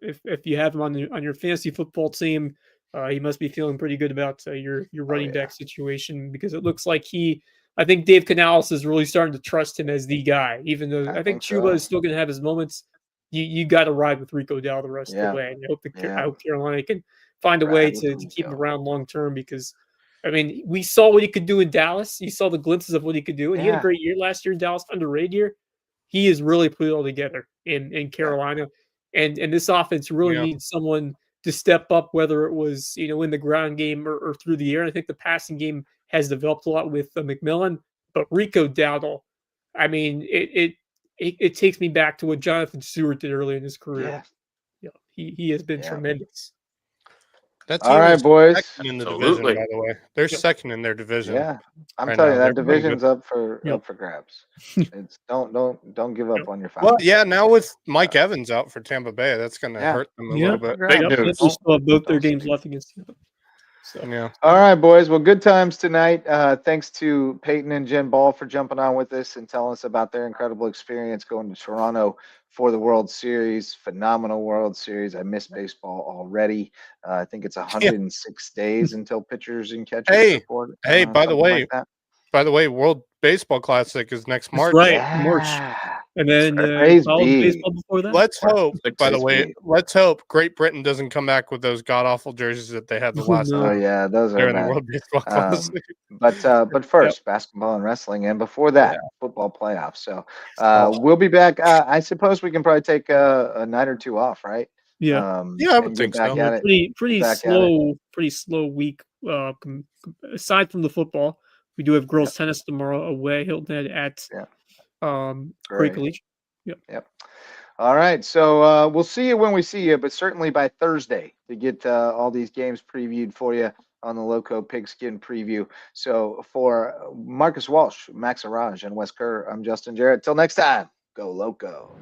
if you have him on your fantasy football team, he must be feeling pretty good about your running back situation because it looks like I think Dave Canales is really starting to trust him as the guy, even though I think Chuba is still going to have his moments. You got to ride with Rico Dowdle the rest of the way, and I hope Carolina can find a way to keep him around long term because. I mean, we saw what he could do in Dallas. You saw the glimpses of what he could do, and he had a great year last year in Dallas, underrated year. He has really put it all together in Carolina, and this offense really needs someone to step up, whether it was in the ground game or through the air. And I think the passing game has developed a lot with McMillan, but Rico Dowdle, I mean, it takes me back to what Jonathan Stewart did early in his career. Yeah, he has been tremendous. That All team right, is boys. second in the division, by the way. They're second in their division. Yeah, I'm right telling you now. that They're pretty division's up for grabs. It's don't give up on your Falcons. Well, yeah. Now with Mike Evans out for Tampa Bay, that's going to hurt them a little bit. Big news. They still have both their games left against you. So Yeah. All right, boys. Well, good times tonight. Thanks to Payton and Jenn Ball for jumping on with us and telling us about their incredible experience going to Toronto for the World Series. Phenomenal World Series. I miss baseball already. I think it's 106 days until pitchers and catchers report. Hey, by the something way, like that. World Baseball Classic is next that's March. right, March, Yeah. and then Praise college be. baseball before that. Let's hope, by the Praise way, be. let's hope Great Britain doesn't come back with those god awful jerseys that they had the Oh, last no. Oh time yeah, those are during the bad. World Baseball Classic. But first, basketball and wrestling, and before that, football playoffs. So we'll be back. I suppose we can probably take a night or two off, right? Yeah. Yeah, I would and think get back so. at it. Pretty back at it. slow week. Aside from the football, we do have girls tennis tomorrow away. Hilton at Great Great. Collegiate. Yep. All right. So we'll see you when we see you, but certainly by Thursday to get all these games previewed for you on the Lowco Pigskin Preview. So for Marcus Walsh, Max Araj, and Wes Kerr, I'm Justin Jarrett. Till next time, go Lowco.